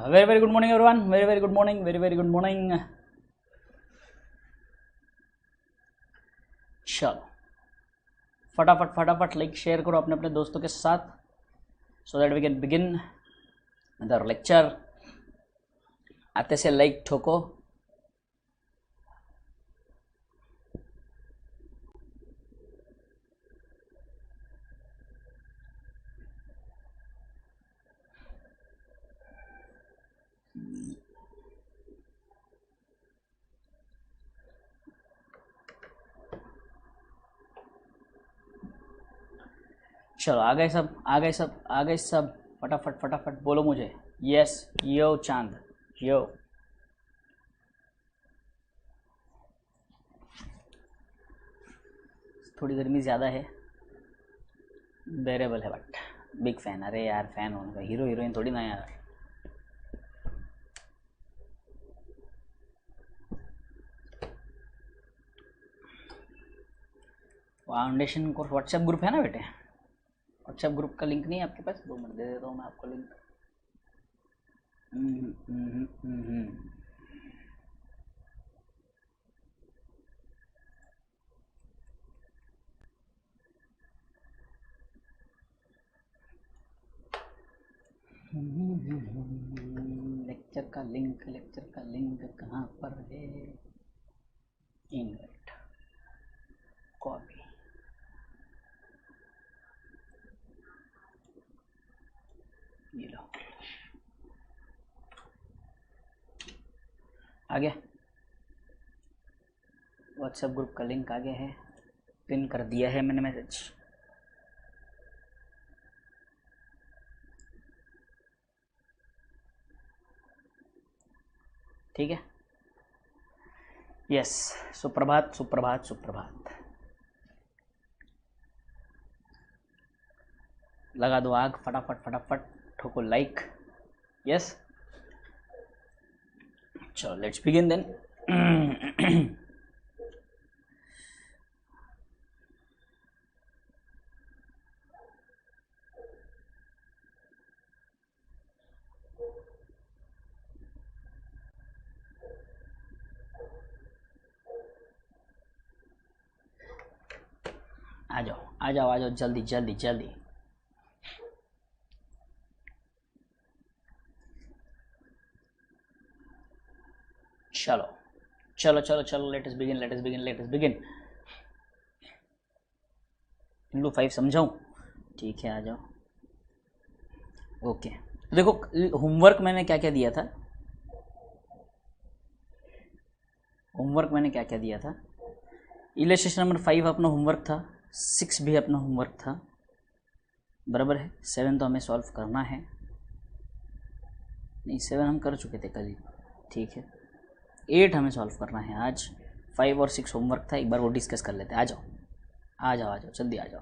very good morning everyone. Very good morning. Very good morning. चलो फटाफट like share करो अपने अपने दोस्तों के साथ so that we can begin the lecture. आते से लाइक ठोको. चलो आ गए सब फटाफट बोलो मुझे. यस यो चांद यो. थोड़ी गर्मी ज़्यादा है, बेरेबल है बट बिग फैन. अरे यार फैन होने का, हीरो हीरोइन थोड़ी ना यार. फाउंडेशन कोर्स व्हाट्सएप ग्रुप है ना बेटे. व्हाट्सएप ग्रुप का लिंक नहीं है आपके पास? 2 मिनट दे देता हूँ मैं आपको लिंक. लेक्चर का लिंक कहाँ पर है? Invite copy. ये लो आ गया. व्हाट्सएप ग्रुप का लिंक आ गया है, पिन कर दिया है मैंने मैसेज. ठीक है. यस सुप्रभात. लगा दो आग फटाफट ठोको लाइक. यस चलो लेट्स बिगिन देन. आ जाओ जल्दी. चलो लेट अस बिगिन. इंडू 5 समझाऊं? ठीक है आ जाओ. ओके देखो होमवर्क मैंने क्या क्या दिया था. इलस्ट्रेशन नंबर 5 अपना होमवर्क था, 6 भी अपना होमवर्क था, बराबर है. 7 तो हमें सॉल्व करना है. नहीं 7 हम कर चुके थे कल ही. ठीक है 8 हमें सॉल्व करना है आज. 5 और 6 होमवर्क था, एक बार वो डिस्कस कर लेते हैं. आ जाओ जल्दी आ जाओ.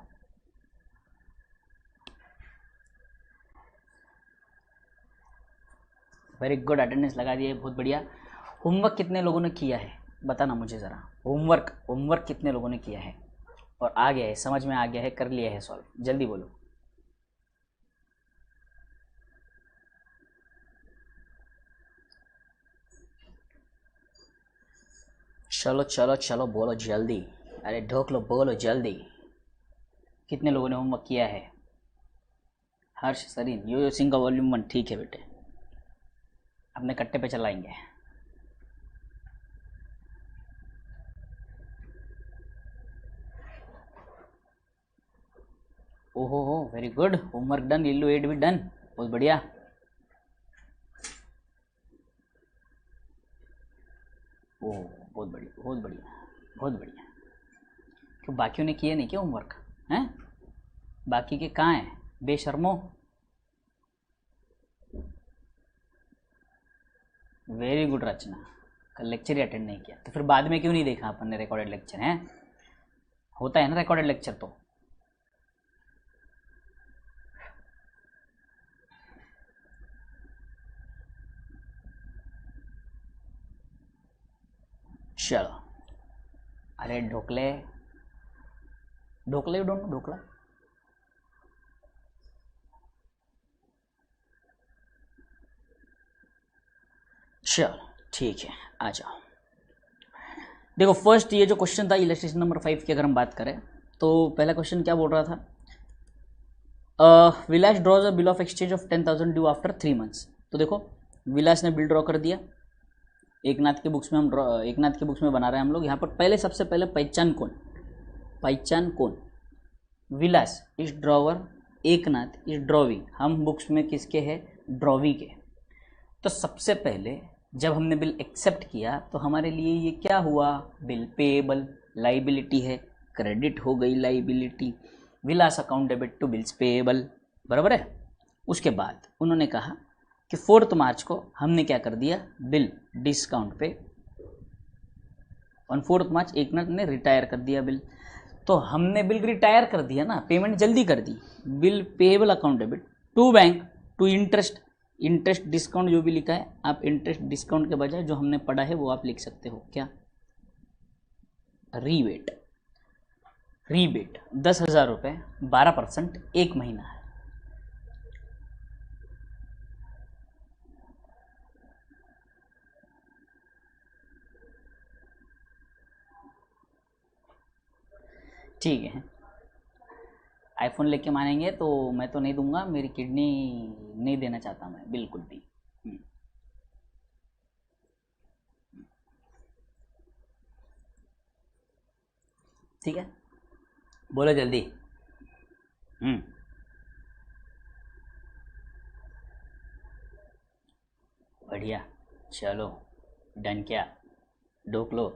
वेरी गुड, अटेंडेंस लगा दिया है, बहुत बढ़िया. होमवर्क कितने लोगों ने किया है बताना मुझे ज़रा. होमवर्क कितने लोगों ने किया है और आ गया है, समझ में आ गया है, कर लिया है सॉल्व? जल्दी बोलो. चलो बोलो जल्दी. अरे ढोक लो, बोलो जल्दी. कितने लोगों ने होमवर्क किया है? हर्ष सरीन यो सिंह का वॉल्यूम 1. ठीक है बेटे, अपने कट्टे पे चलाएंगे. ओहो very good. Homework done. Lillu 8 भी डन. बहुत बढ़िया. ओह बहुत बढ़िया. क्यों बाकियों ने किए नहीं क्या होमवर्क? हैं बाकी के कहाँ हैं बेशर्मो? वेरी गुड रचना. कल लेक्चर ही अटेंड नहीं किया तो फिर बाद में क्यों नहीं देखा अपन ने रिकॉर्डेड लेक्चर? हैं होता है ना रिकॉर्डेड लेक्चर तो. चलो. अरे ढोकले यू डोंट नो ढोकला? चलो ठीक है, आ जाओ। देखो फर्स्ट ये जो क्वेश्चन था इलस्ट्रेशन नंबर 5 की अगर हम बात करें तो पहला क्वेश्चन क्या बोल रहा था, Vilas draws a bill of exchange of 10,000 due after 3 months. तो देखो विलास ने बिल ड्रॉ कर दिया, एकनाथ के बुक्स में एकनाथ के बुक्स में बना रहे हैं हम लोग। यहाँ पर पहले सबसे पहले पहचान कौन, Vilas is drawer, Eknath is drawee. हम बुक्स में किसके हैं, ड्रॉवी के। तो सबसे पहले जब हमने बिल एक्सेप्ट किया तो हमारे लिए ये क्या हुआ, बिल पेएबल, लाइबिलिटी है, क्रेडिट हो गई liability, Vilas account debit to bills payable, बराबर है। उसके बाद उन्होंने कहा कि 4 मार्च को हमने क्या कर दिया, बिल डिस्काउंट पे, ऑन 4 मार्च एकनाथ ने रिटायर कर दिया बिल। तो हमने बिल रिटायर कर दिया ना, पेमेंट जल्दी कर दी, bill payable account debit to bank to interest discount जो भी लिखा है, आप इंटरेस्ट डिस्काउंट के बजाय जो हमने पढ़ा है वो आप लिख सकते हो, क्या, रीबेट 10,000 रुपये 12% 1 महीना है। ठीक है, आईफोन लेके मानेंगे तो मैं तो नहीं दूंगा, मेरी किडनी नहीं देना चाहता मैं बिल्कुल भी। ठीक है, बोलो जल्दी। बढ़िया, चलो डन, क्या डोक लो।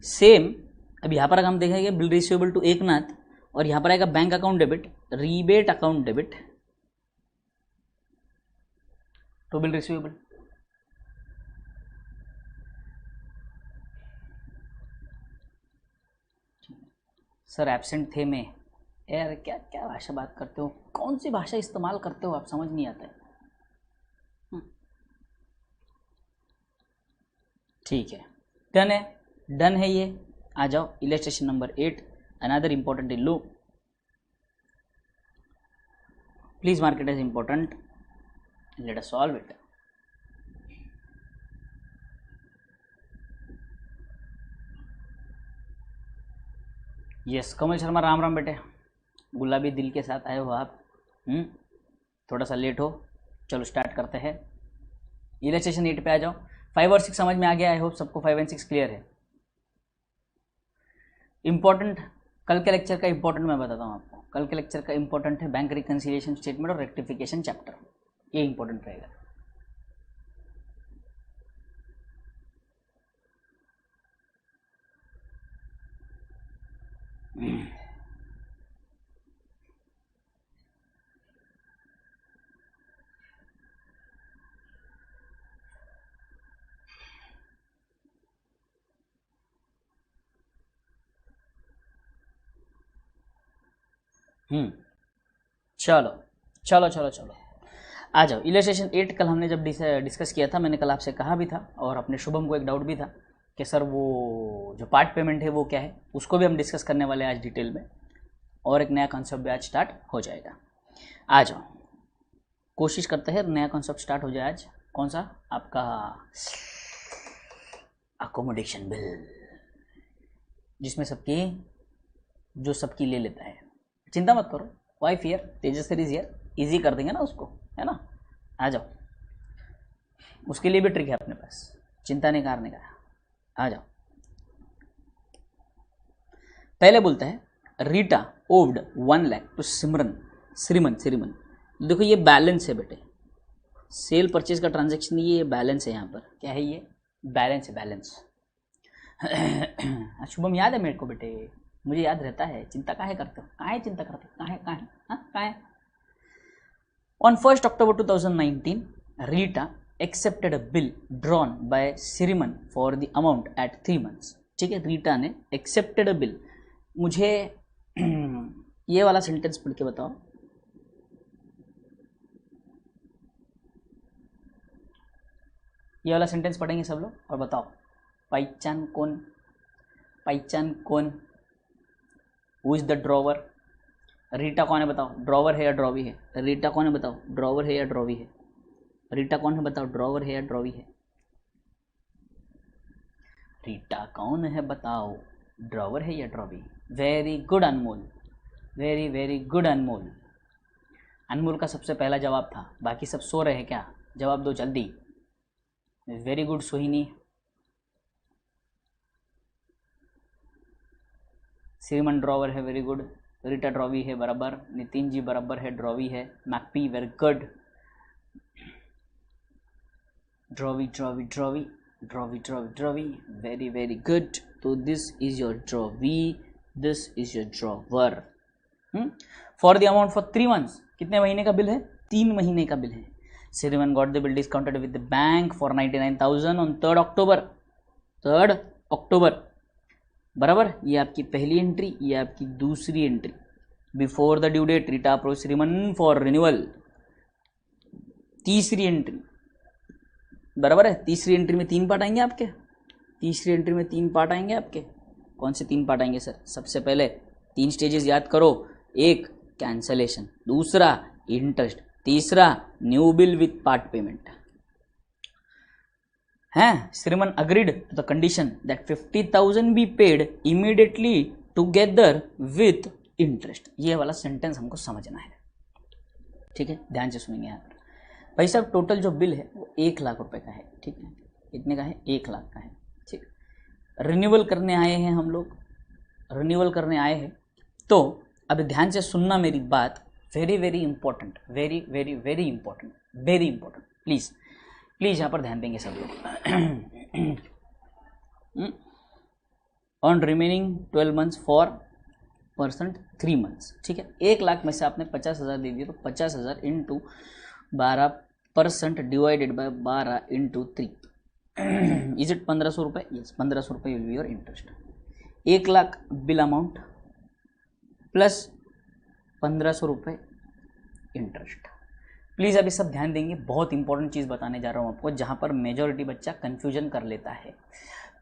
सेम अब यहाँ पर अगर हम देखेंगे बिल रिसीवेबल टू एकनाथ, और यहाँ पर आएगा bank account debit, rebate account debit to bill receivable. Sir absent थे मैं, यार क्या क्या भाषा बात करते हो, कौन सी भाषा इस्तेमाल करते हो आप, समझ नहीं आता है। ठीक है, डन है ये। आ जाओ इलस्ट्रेशन नंबर 8, अनदर इंपॉर्टेंट इन लो, please mark it as important, let us solve it. Yes Kamal Sharma, Ram Ram बेटे, गुलाबी दिल के साथ आए हो आप। थोड़ा सा लेट हो, चलो स्टार्ट करते हैं। इलस्ट्रेशन 8 पे आ जाओ। 5 और 6 समझ में आ गया, आई होप सबको 5 और 6 क्लियर है। इंपॉर्टेंट कल के लेक्चर का इंपॉर्टेंट मैं बताता हूँ आपको, कल के लेक्चर का इंपॉर्टेंट है बैंक रिकन्सिलिएशन स्टेटमेंट और रेक्टिफिकेशन चैप्टर, ये इंपॉर्टेंट रहेगा। चलो चलो चलो चलो आ जाओ। इलस्ट्रेशन 8 कल हमने जब डिस्कस किया था, मैंने कल आपसे कहा भी था और अपने शुभम को एक डाउट भी था कि सर वो जो पार्ट पेमेंट है वो क्या है, उसको भी हम डिस्कस करने वाले हैं आज डिटेल में, और एक नया कॉन्सेप्ट भी आज स्टार्ट हो जाएगा। आ जाओ, कोशिश करते हैं नया कॉन्सेप्ट स्टार्ट हो जाए आज। कौन सा, आपका अकोमोडेशन बिल, जिसमें जो सबकी ले लेता है। चिंता मत करो, why fear, Tejas sir is here, easy कर देंगे ना उसको, है ना। आ जाओ, उसके लिए भी ट्रिक है अपने पास, चिंता नहीं करने का। आ जाओ, पहले बोलता है रीटा ओव्ड 1 लाख टू श्रीमन। देखो ये बैलेंस है बेटे, सेल परचेज का ट्रांजैक्शन, ये बैलेंस है। यहाँ पर क्या है, ये बैलेंस है, बैलेंस। शुभम याद है मेरे को बेटे, मुझे याद रहता है, चिंता काहे करते हो, काहे चिंता करते हो, काहे। On 1st October 2019, Rita accepted a bill drawn by Siriman for the amount at 3 months। ठीक है, रीटा ने accepted a bill। मुझे ये वाला सेंटेंस पढ़ के बताओ, ये वाला सेंटेंस पढ़ेंगे सब लोग, और बताओ पहचान कौन, who is the drawer. Rita कौन है बताओ, ड्रॉवर है या ड्रॉवी है। रीटा कौन है बताओ, ड्रॉवर है या ड्रॉवी है। रीटा कौन है बताओ, ड्रॉवर है या ड्रॉवी है। रीटा कौन है बताओ, ड्रॉवर है या drawee? Very good Anmol, very very good अनमोल। अनमोल का सबसे पहला जवाब था, बाकी सब सो रहे हैं क्या? जवाब दो जल्दी। Very good Sohini. Shriman drawer है, वेरी गुड। रीटा ड्रॉवी है, बराबर। नितिन जी बराबर है, ड्रॉवी है। मैकपी very good. Drawee drawee drawee drawee drawee drawee, very very good. तो this is your drawee, this is your drawer. For the amount for 3 months, कितने महीने का बिल है? 3 महीने का बिल है। Shriman got the bill discounted with the bank for 99,000 on 3rd October। 3rd October, बराबर। ये आपकी पहली एंट्री, ये आपकी दूसरी एंट्री। Before the due date Rita approach Shriman for renewal. तीसरी एंट्री, बराबर है। तीसरी एंट्री में 3 पार्ट आएंगे आपके। तीसरी एंट्री में 3 पार्ट आएंगे आपके। कौन से 3 पार्ट आएंगे सर? सबसे पहले 3 स्टेजेस याद करो। एक कैंसलेशन, दूसरा इंटरेस्ट, तीसरा new bill with part payment. हैं? Shriman agreed to the condition that 50,000 be paid immediately together with interest. ये वाला सेंटेंस हमको समझना है, ठीक है? ध्यान से सुनेंगे यहाँ पर। भाई साहब टोटल जो बिल है वो 1 लाख रुपए का है, ठीक है? कितने का है? 1 लाख का है, ठीक। रिन्यूअल करने आए हैं हम लोग, रिन्यूअल करने आए हैं। तो अब ध्यान से सुनना मेरी बात, very very important, very very very important, very important. Please please यहाँ पर ध्यान देंगे सब लोग। On remaining 12 months for percent 3 months, ठीक है? 1 लाख में से आपने 50,000 दे दिए, तो 50,000 into 12% divided by 12 into 3 is it 1,500 रुपये? यस, 1,500 रुपये will be your interest. 1 lakh bill amount plus 1,500 रुपये इंटरेस्ट। प्लीज़ अभी सब ध्यान देंगे, बहुत इंपॉर्टेंट चीज़ बताने जा रहा हूँ आपको, जहाँ पर मेजॉरिटी बच्चा कन्फ्यूजन कर लेता है।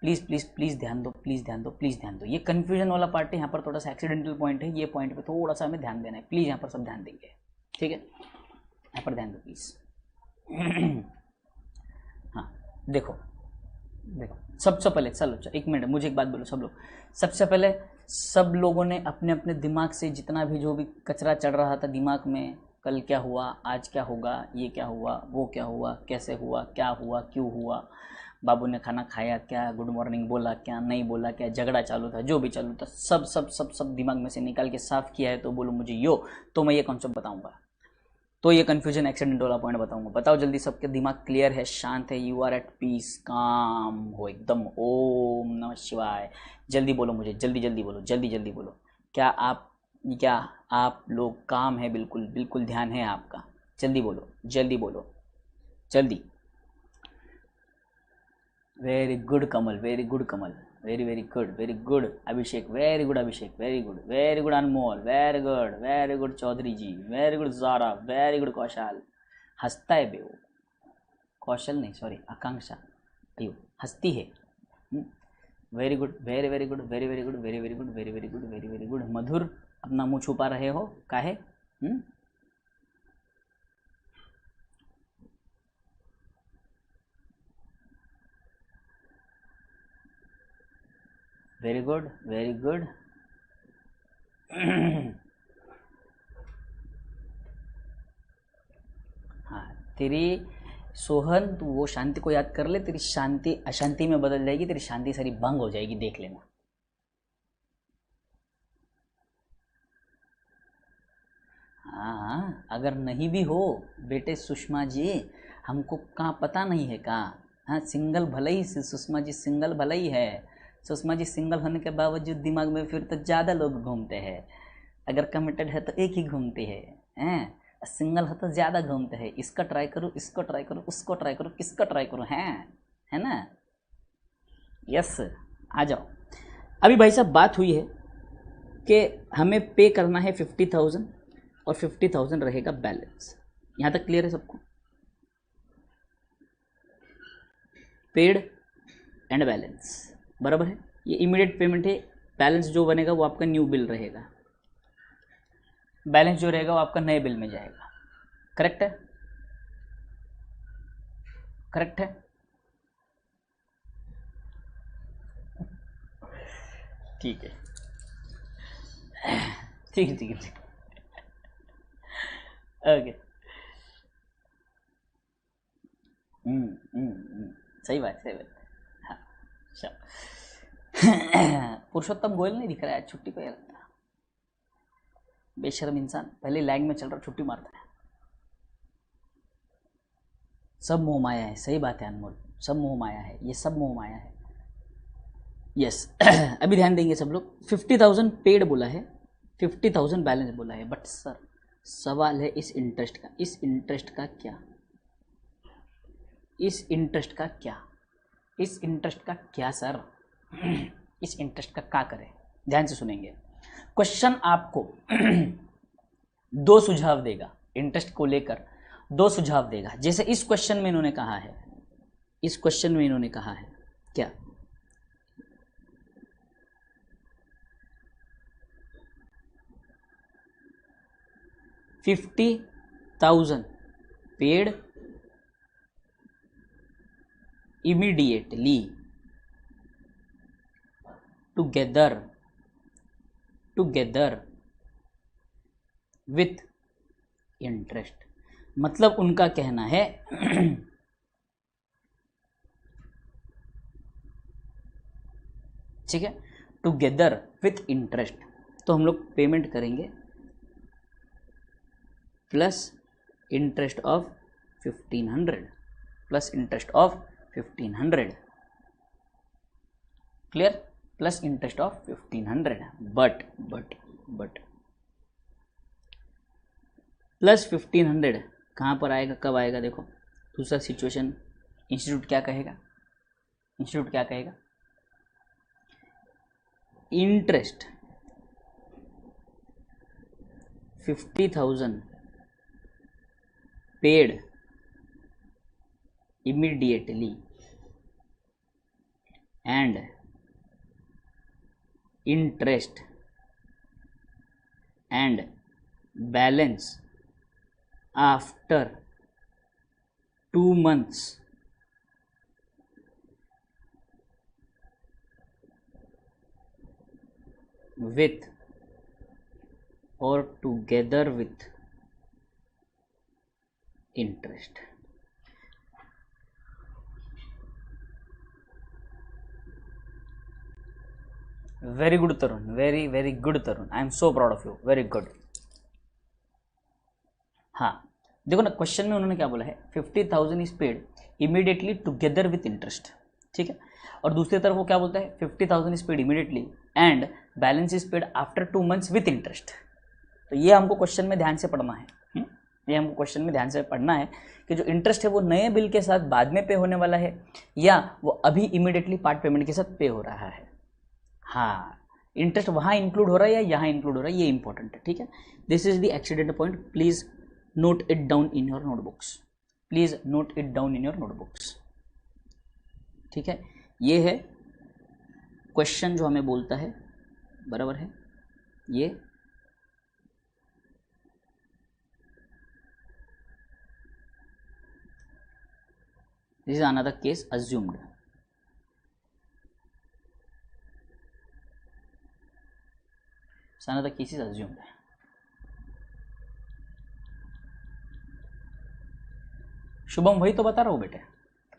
प्लीज़ प्लीज़ प्लीज़ ध्यान दो, प्लीज़ ध्यान दो, प्लीज़ ध्यान दो। ये कन्फ्यूजन वाला पार्ट है, यहाँ पर थोड़ा सा एक्सीडेंटल पॉइंट है, ये पॉइंट पे थोड़ा सा हमें ध्यान देना है। प्लीज़ यहाँ पर सब ध्यान देंगे, ठीक है? यहाँ पर ध्यान दो प्लीज़। हाँ देखो देखो, सबसे पहले चलो 1 मिनट मुझे एक बात बोलो सब लोग। सबसे पहले सब लोगों ने अपने अपने दिमाग से जितना भी जो भी कचरा चढ़ रहा था दिमाग में, कल क्या हुआ, आज क्या होगा, ये क्या हुआ, वो क्या हुआ, कैसे हुआ, क्या हुआ, क्यों हुआ, बाबू ने खाना खाया क्या, गुड मॉर्निंग बोला क्या, नहीं बोला क्या, झगड़ा चालू था, जो भी चालू था, सब सब सब सब दिमाग में से निकाल के साफ किया है। तो बोलो मुझे यो, तो मैं ये कॉन्सेप्ट बताऊंगा, तो ये कन्फ्यूजन एक्सीडेंट वाला पॉइंट बताऊंगा। बताओ जल्दी, सबके दिमाग क्लियर है, शांत है, यू आर एट पीस, काम हो एकदम। ओम नमः शिवाय। जल्दी बोलो मुझे, जल्दी जल्दी बोलो, जल्दी जल्दी बोलो। क्या आप लोग काम है? बिल्कुल बिल्कुल ध्यान है आपका। जल्दी बोलो, जल्दी बोलो, जल्दी। Very good Kamal, very good Kamal, very very good, very good Abhishek, very good Abhishek, very good Anmol, very good Chaudhary ji, very good Zara, very good Kaushal. हंसता है बे वो, कौशल नहीं, सॉरी आकांक्षा, अयो हंसती है। Very good, very very good, very very good, very very good, very very good, very very good. Madhur, अपना मुंह छुपा रहे हो काहे? Very good, very good. हाँ तेरी सोहन, तू वो शांति को याद कर ले, तेरी शांति अशांति में बदल जाएगी, तेरी शांति सारी भंग हो जाएगी, देख लेना। हाँ अगर नहीं भी हो बेटे सुषमा जी, हमको कहाँ पता नहीं है कहाँ। हाँ सिंगल भले ही, सुषमा जी सिंगल भले ही है। सुषमा जी सिंगल होने के बावजूद दिमाग में फिर तो ज़्यादा लोग घूमते हैं। अगर कमिटेड है तो एक ही घूमते हैं, सिंगल हो तो ज़्यादा घूमते हैं। इसका ट्राई करो, इसको ट्राई करो, उसको ट्राई करो, किसको ट्राई करो, है ना? यस, आ जाओ। अभी भाई साहब बात हुई है कि हमें पे करना है 50,000 और 50,000 रहेगा बैलेंस। यहाँ तक क्लियर है सबको? पेड एंड बैलेंस, बराबर है। ये इमीडिएट पेमेंट है, बैलेंस जो बनेगा वो आपका न्यू बिल रहेगा, बैलेंस जो रहेगा वो आपका नए बिल में जाएगा। करेक्ट है? करेक्ट है? ठीक है, ठीक है, ठीक है, ओके। सही बात, सही बात। हाँ, चलो। पुरुषोत्तम गोयल नहीं दिख रहा है, छुट्टी पे लगता है। बेशर्म इंसान, पहले लैंग में चल रहा, छुट्टी मारता है। सब मोह माया है, सही बात है अनमोल, सब मोह माया है, ये सब मोह माया है। यस। अभी ध्यान देंगे सब लोग। 50,000 पेड बोला है, 50,000 बैलेंस बोला है, बट सर सवाल है इस इंटरेस्ट का, इस इंटरेस्ट का क्या, इस इंटरेस्ट का क्या, इस इंटरेस्ट का क्या सर? इस इंटरेस्ट का क्या करें? ध्यान से सुनेंगे। क्वेश्चन आपको दो सुझाव देगा, इंटरेस्ट को लेकर दो सुझाव देगा। जैसे इस क्वेश्चन में इन्होंने कहा है, इस क्वेश्चन में इन्होंने कहा है क्या, $50,000 paid immediately together with interest। मतलब उनका कहना है ठीक है, टुगेदर विथ इंटरेस्ट, तो हम लोग पेमेंट करेंगे plus interest of 1500, plus interest of 1500, clear, plus interest of 1500। But plus 1500 कहाँ पर आएगा, कब आएगा? देखो दूसरा सिचुएशन, इंस्टीट्यूट क्या कहेगा, इंस्टीट्यूट क्या कहेगा, interest 50,000 paid immediately and interest and balance after 2 months with or together with interest। Very good Tarun, very very good Tarun, I am so proud of you, very good. हाँ देखो ना, question में उन्होंने क्या बोला है, 50,000 is paid immediately together with interest, ठीक है, और दूसरी तरफ वो क्या बोलता है, 50,000 is paid immediately and balance is paid after 2 months with interest. तो ये हमको क्वेश्चन में ध्यान से पढ़ना है, ये हमको क्वेश्चन में ध्यान से पढ़ना है कि जो इंटरेस्ट है वो नए बिल के साथ बाद में पे होने वाला है या वो अभी इमीडिएटली पार्ट पेमेंट के साथ पे हो रहा है। हाँ, इंटरेस्ट वहाँ इंक्लूड हो रहा है या यहाँ इंक्लूड हो रहा है, ये इंपॉर्टेंट है, ठीक है। This is the accident point, please note it down in your notebooks, please note it down in your notebooks, ठीक है। ये है क्वेश्चन जो हमें बोलता है, बराबर है, ये this is another case assumed। another case is assumed। Shubham वही तो बता रहा हूँ बेटे,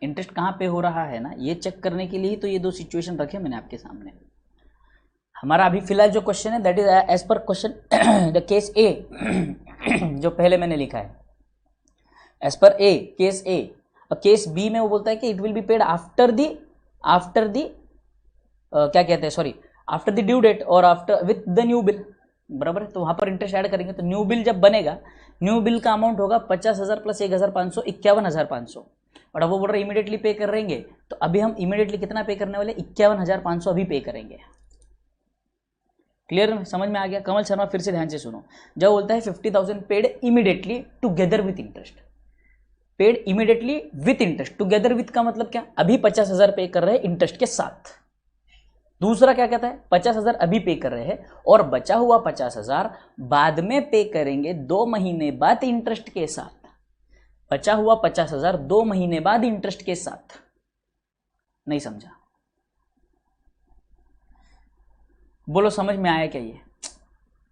इंटरेस्ट कहाँ पे हो रहा है ना, ये चेक करने के लिए तो ये दो सिचुएशन रखे मैंने आपके सामने। हमारा अभी फिलहाल जो क्वेश्चन है that is as per question the case a जो पहले मैंने लिखा है, एज पर ए केस ए। और केस बी में वो बोलता है कि it will be paid after the क्या कहते हैं, sorry, after the due date और after with the new bill, बराबर है। तो वहां पर इंटरेस्ट ऐड करेंगे तो न्यू बिल जब बनेगा, न्यू बिल का अमाउंट होगा 50,000 प्लस 1,500, 51,500। और अब वो बोल रहे इमीडिएटली पे कर रहेंगे, तो अभी हम इमीडिएटली कितना पे करने वाले, 51,500 अभी पे करेंगे। क्लियर, समझ में आ गया? कमल शर्मा फिर से ध्यान से सुनो, जब बोलता है 50,000 paid immediately together with interest, paid immediately with interest, together with का मतलब क्या, अभी 50,000 पे कर रहे हैं इंटरेस्ट के साथ। दूसरा क्या कहता है, 50,000 अभी पे कर रहे हैं और बचा हुआ 50,000 बाद में पे करेंगे 2 महीने बाद इंटरेस्ट के साथ। बचा हुआ 50,000 2 महीने बाद इंटरेस्ट के साथ। नहीं समझा? बोलो समझ में आया क्या? ये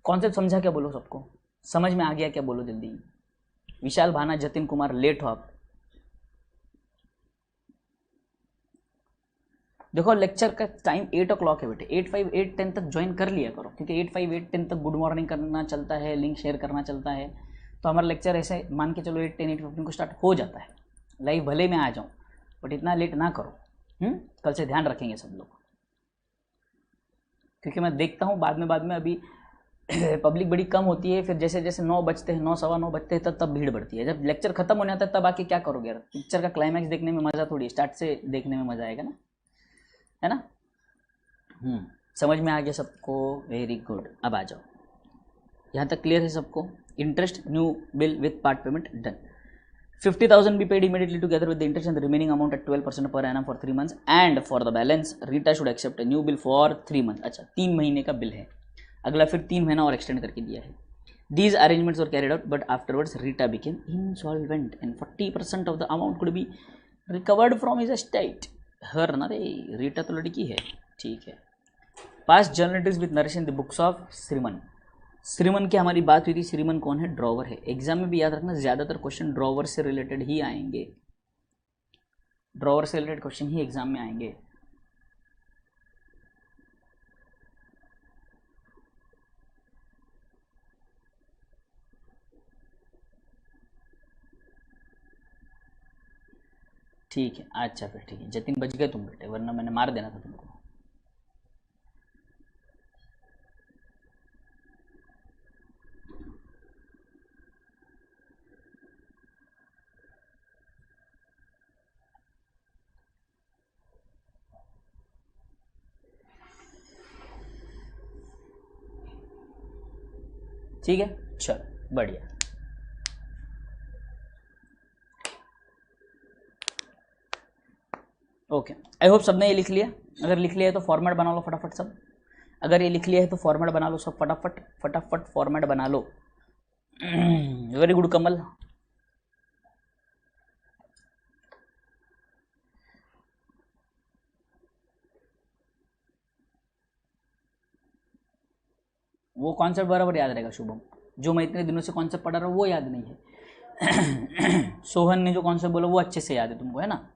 कॉन्सेप्ट समझा क्या? बोलो सबको समझ में आ गया क्या? बोलो जल्दी। विशाल, भाना, जतिन कुमार, लेट हो आप। देखो लेक्चर का टाइम 8 o'clock है बेटे, 8:05 8:10 तक ज्वाइन कर लिया करो, क्योंकि 8:05 8:10 तक गुड मॉर्निंग करना चलता है, लिंक शेयर करना चलता है, तो हमारा लेक्चर ऐसे मान के चलो 8:10 8:15 को स्टार्ट हो जाता है। लाइव भले मैं आ जाऊँ बट इतना लेट ना करो। कल से ध्यान रखेंगे सब लोग, क्योंकि मैं देखता हूँ बाद में अभी पब्लिक बड़ी कम होती है, फिर जैसे जैसे 9 बजते हैं, 9 सवा 9 बजते हैं, तब भीड़ बढ़ती है। जब लेक्चर खत्म होने आता है तब आके क्या करोगे यार? पिक्चर का क्लाइमैक्स देखने में मज़ा थोड़ी, स्टार्ट से देखने में मज़ा आएगा ना, है ना? समझ में आ गया सबको? Very good. अब आ जाओ, यहाँ तक क्लियर है सबको? Interest new bill with part payment done. 50,000 be paid immediately together with the interest and the remaining amount at 12% per annum for 3 months, and for the balance Rita should accept a new bill for 3 months। अच्छा 3 महीने का bill है, अगला फिर 3 महीना और extend करके दिया है। These arrangements were carried out but afterwards Rita became insolvent and 40% of the amount could be recovered from his estate। हर ना रे, रीटा तो लड़की है, ठीक है। Past journalist with Naresh in the books of Shriman. Shriman की हमारी बात हुई थी। श्रीमन कौन है? ड्रॉवर है। एग्जाम में भी याद रखना, ज़्यादातर क्वेश्चन ड्रॉवर से रिलेटेड ही आएंगे, ड्रॉवर से रिलेटेड क्वेश्चन ही एग्जाम में आएंगे। ठीक है, अच्छा फिर ठीक है। जतिन बच गए तुम बेटे, वरना मैंने मार देना था तुमको। ठीक है, चलो बढ़िया। ओके, आई होप सबने ये लिख लिया। अगर लिख लिया है तो फॉर्मेट बना लो फटाफट सब। अगर ये लिख लिया है तो फॉर्मेट बना लो सब, फटाफट फटाफट फॉर्मेट बना लो। वेरी गुड कमल। वो कॉन्सेप्ट बराबर याद रहेगा शुभम, जो मैं इतने दिनों से कॉन्सेप्ट पढ़ा रहा हूँ वो याद नहीं है। सोहन ने जो कॉन्सेप्ट बोला वो अच्छे से याद है तुमको, है ना?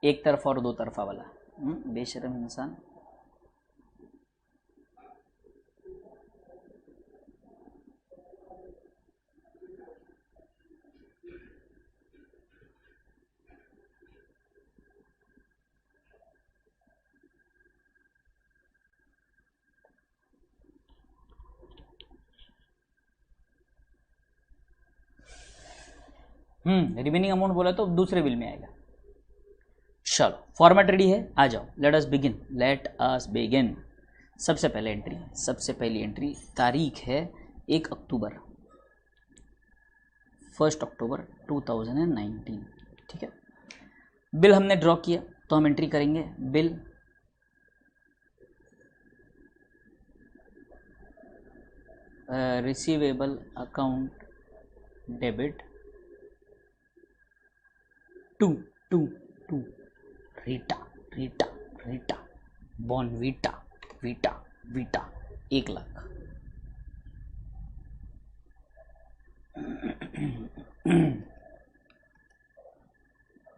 एक तरफा और दो तरफा वाला। बेशरम इंसान। रिमेनिंग अमाउंट बोला तो दूसरे बिल में आएगा। चलो फॉर्मेट रेडी है, आ जाओ। Let us begin, let us begin. सबसे पहले एंट्री, सबसे पहली एंट्री तारीख है 1 अक्टूबर, 1 अक्टूबर 2019। ठीक है, बिल हमने ड्रॉ किया तो हम एंट्री करेंगे bill receivable account debit to Rita Rita Rita Bournvita vita vita 1 lakh.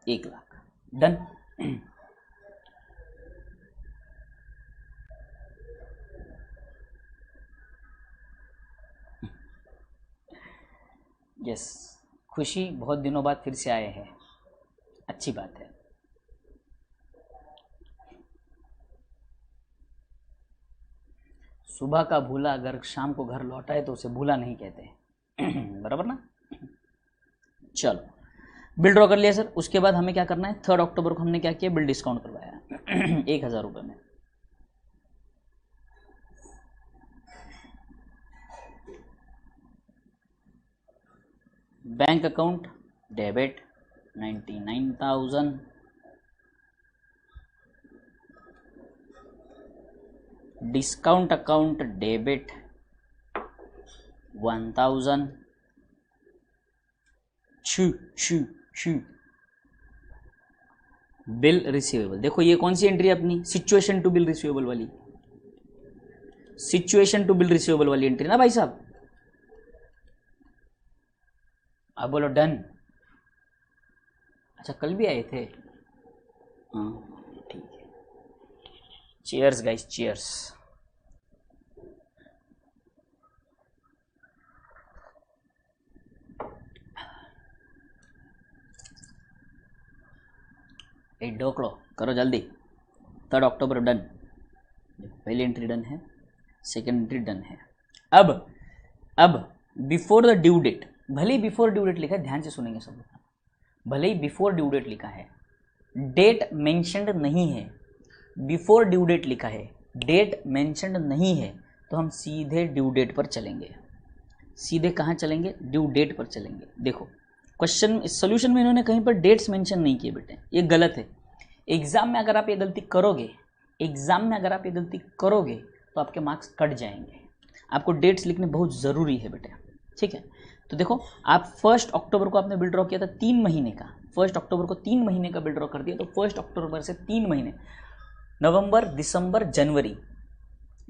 एक लाख डन। यस, खुशी बहुत दिनों बाद फिर से आए हैं, अच्छी बात है। सुबह का भूला अगर शाम को घर लौटाए तो उसे भूला नहीं कहते। बराबर ना? चलो बिल ड्रॉ कर लिया सर। उसके बाद हमें क्या करना है? 3 अक्टूबर को हमने क्या किया? बिल डिस्काउंट करवाया 1,000 रुपये में। Bank account debit 99,000, discount account debit 1,000। Bill receivable, देखो ये कौन सी एंट्री है अपनी? सिचुएशन टू बिल रिसीवेबल वाली। सिचुएशन टू बिल रिसीवेबल वाली एंट्री ना भाई साहब, आप बोलो डन। अच्छा कल भी आए थे, हाँ ठीक है। Cheers guys, cheers. एक ढोक लो, करो जल्दी। 3 अक्टूबर डन, पहली एंट्री डन है, सेकेंड एंट्री डन है। अब बिफोर द ड्यू डेट, भले ही बिफोर ड्यू डेट लिखा है, ध्यान से सुनेंगे सब लोग, भले ही बिफोर ड्यू डेट लिखा है, डेट मेंशन्ड नहीं है, बिफोर ड्यू डेट लिखा है, डेट मेंशन्ड नहीं है, तो हम सीधे ड्यू डेट पर चलेंगे। सीधे कहाँ चलेंगे? ड्यू डेट पर चलेंगे। देखो क्वेश्चन सोल्यूशन में इन्होंने कहीं पर डेट्स मेंशन नहीं किए बेटे, ये गलत है। एग्जाम में अगर आप ये गलती करोगे, एग्जाम में अगर आप ये गलती करोगे तो आपके मार्क्स कट जाएंगे। आपको डेट्स लिखने बहुत ज़रूरी है बेटे, ठीक है। तो देखो आप 1 अक्टूबर को आपने बिल ड्रॉ किया था 3 महीने का, 1 अक्टूबर को 3 महीने का बिल ड्रॉ कर दिया, तो 1 अक्टूबर से 3 महीने, नवंबर दिसंबर जनवरी,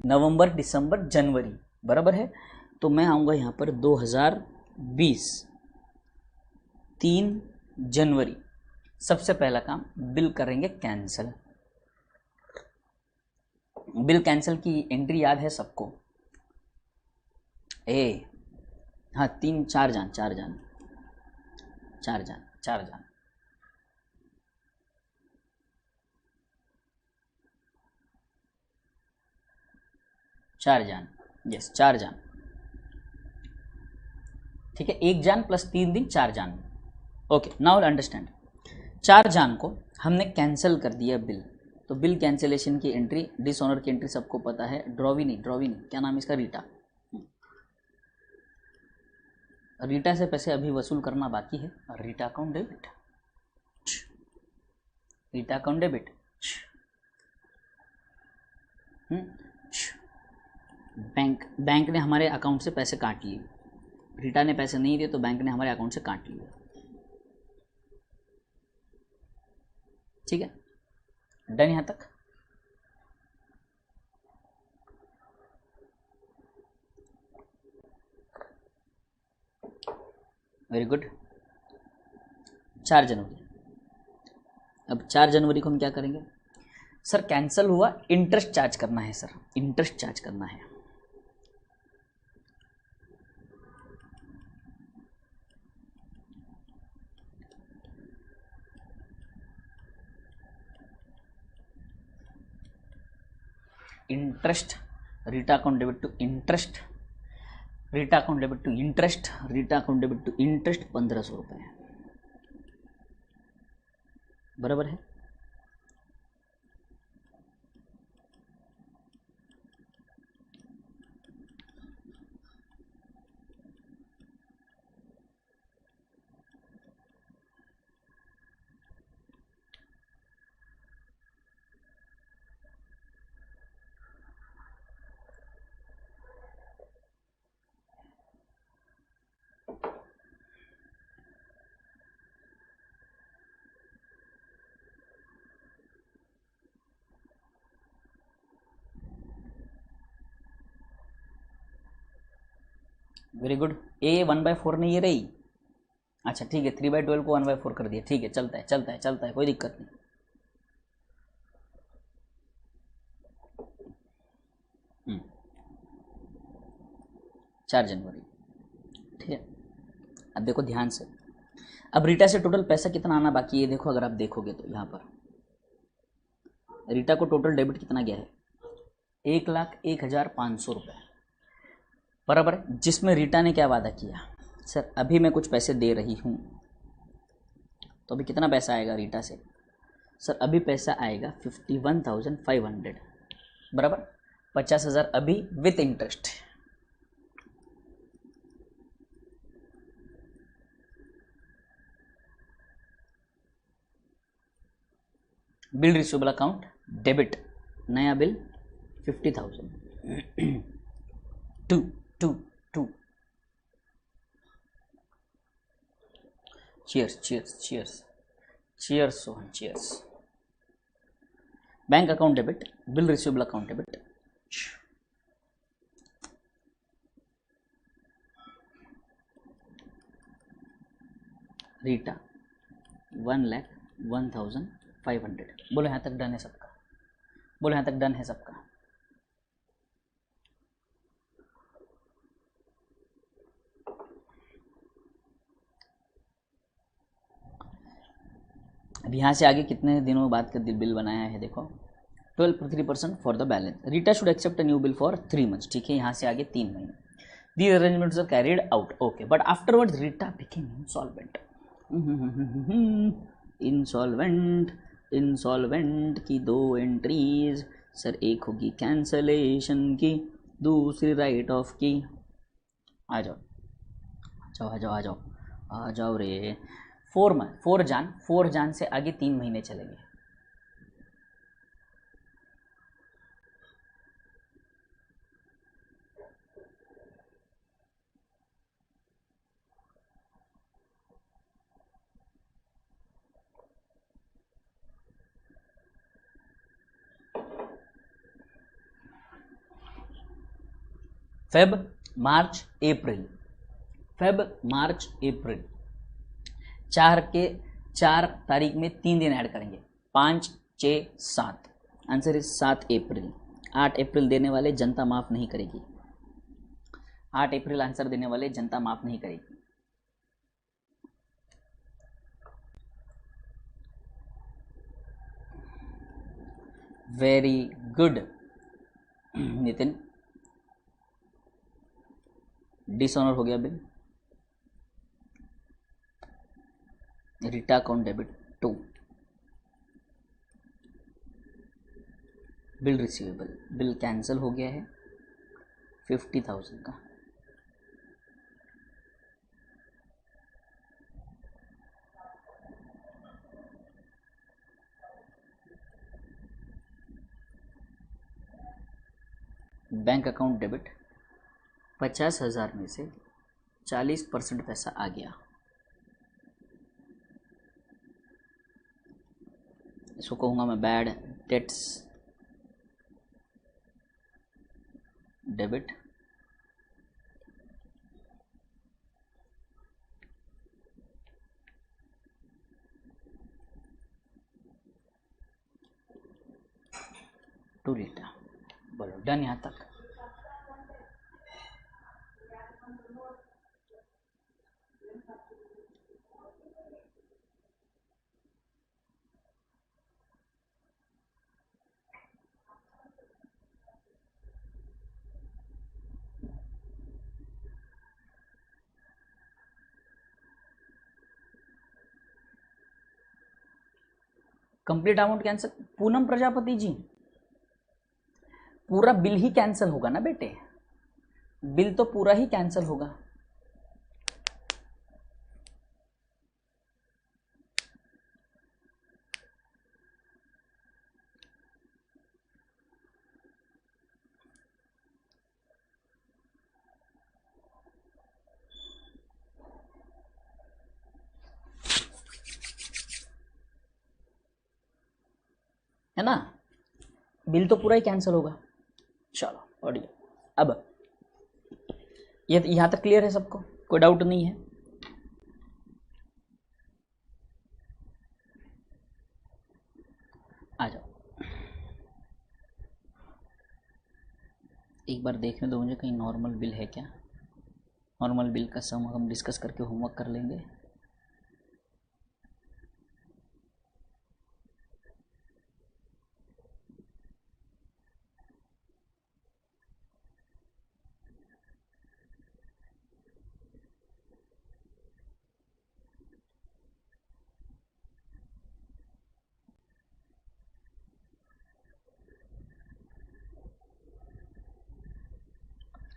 नवंबर दिसंबर जनवरी, बराबर है। तो मैं आऊँगा यहाँ पर 2020 3 जनवरी। सबसे पहला काम, बिल करेंगे कैंसिल। बिल कैंसिल की एंट्री याद है सबको? हाँ 3 4 जान 4 जान 4 जान 4 जान 4 जान, यस 4 जान, ठीक है। 1 जान प्लस 3 दिन 4 जान, ओके नाउ अंडरस्टैंड। 4 जान को हमने कैंसिल कर दिया बिल, तो बिल कैंसिलेशन की एंट्री, डिसऑनर की एंट्री सबको पता है, ड्रॉविनी क्या नाम है इसका, रीटा। रीटा से पैसे अभी वसूल करना बाकी है, Rita account debit, Rita account debit. Bank ने हमारे अकाउंट से पैसे काट लिए, रीटा ने पैसे नहीं दिए तो बैंक ने हमारे अकाउंट से काट लिए, ठीक है। डन यहाँ तक? Very good. 4 जनवरी, अब 4 जनवरी को हम क्या करेंगे सर? कैंसिल हुआ, इंटरेस्ट चार्ज करना है सर, इंटरेस्ट चार्ज करना है। Interest, Rita account debit to interest, Rita account debit to interest, Rita account debit to interest 1500 रुपये, बराबर है। Very good. ए 1/4 नहीं ये रही, अच्छा ठीक है, 3/12 को 1/4 कर दिया, ठीक है, चलता है चलता है चलता है, कोई दिक्कत नहीं। हम्म, 4 जनवरी, ठीक है। अब देखो ध्यान से, अब रीटा से टोटल पैसा कितना आना बाकी है देखो, अगर आप देखोगे तो यहाँ पर रीटा को टोटल डेबिट कितना गया है, 1,01,500 रुपये, बराबर है। जिसमें रीटा ने क्या वादा किया, सर अभी मैं कुछ पैसे दे रही हूँ, तो अभी कितना पैसा आएगा रीटा से? सर अभी पैसा आएगा 51,500, बराबर 50,000 अभी with interest. Bill receivable account debit, नया bill 50,000 to to to. Cheers cheers cheers cheers Sohan, cheers. Bank account debit, bill receivable account debit, Rita 1,01,500। बोलो यहाँ तक डन है सबका, बोलो यहाँ तक डन है सबका। अब यहाँ से आगे कितने दिनों बाद का बिल बनाया है देखो, 12.3% for the balance. Rita should accept a new bill for 3 months, ठीक है, यहाँ से आगे 3 महीने। These arrangements are carried out, okay, but afterwards Rita became insolvent. Insolvent, insolvent की 2 एंट्रीज सर, एक होगी कैंसलेशन की, दूसरी राइट ऑफ की। आ जाओ आ जाओ आ जाओ आ जाओ रे। 4 जान से आगे 3 महीने चलेंगे। फेब मार्च अप्रैल, फेब मार्च अप्रैल, 4 तारीख में 3 दिन ऐड करेंगे, 5, 6, 7। आंसर इज 7 अप्रैल। 8 अप्रैल देने वाले जनता माफ नहीं करेगी, 8 अप्रैल आंसर देने वाले जनता माफ नहीं करेगी। वेरी गुड नितिन, डिसऑनर हो गया bill. Rita account debit 2, bill receivable, bill cancel हो गया है 50,000 का। बैंक अकाउंट डेबिट, 50,000 में से 40% पैसा आ गया, इसको कहूँगा मैं bad debts debit. To Rita, बोलो डन यहाँ तक। Complete amount cancel, Poonam Prajapati ji, पूरा बिल ही कैंसिल होगा ना बेटे, बिल तो पूरा ही कैंसिल होगा। है ना, बिल तो पूरा ही कैंसिल होगा। चलो बढ़िया, अब ये यहाँ तक क्लियर है सबको, कोई डाउट नहीं है। आ जाओ, एक बार देखने दो मुझे, कहीं नॉर्मल बिल है क्या। नॉर्मल बिल का सम हम डिस्कस करके होमवर्क कर लेंगे।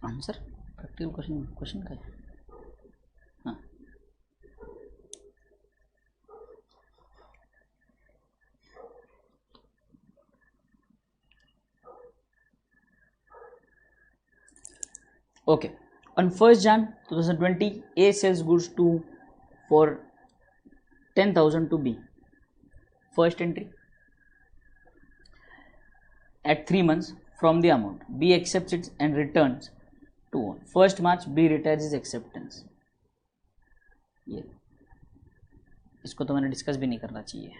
आंसर प्रैक्टिकल क्वेश्चन का है। हाँ okay, on 1st Jan 2020 A sells goods to for 10,000 to B, first entry at 3 months from the amount, B accepts it and returns to 1st March B retires his acceptance। ये इसको तो मैंने discuss भी नहीं करना चाहिए।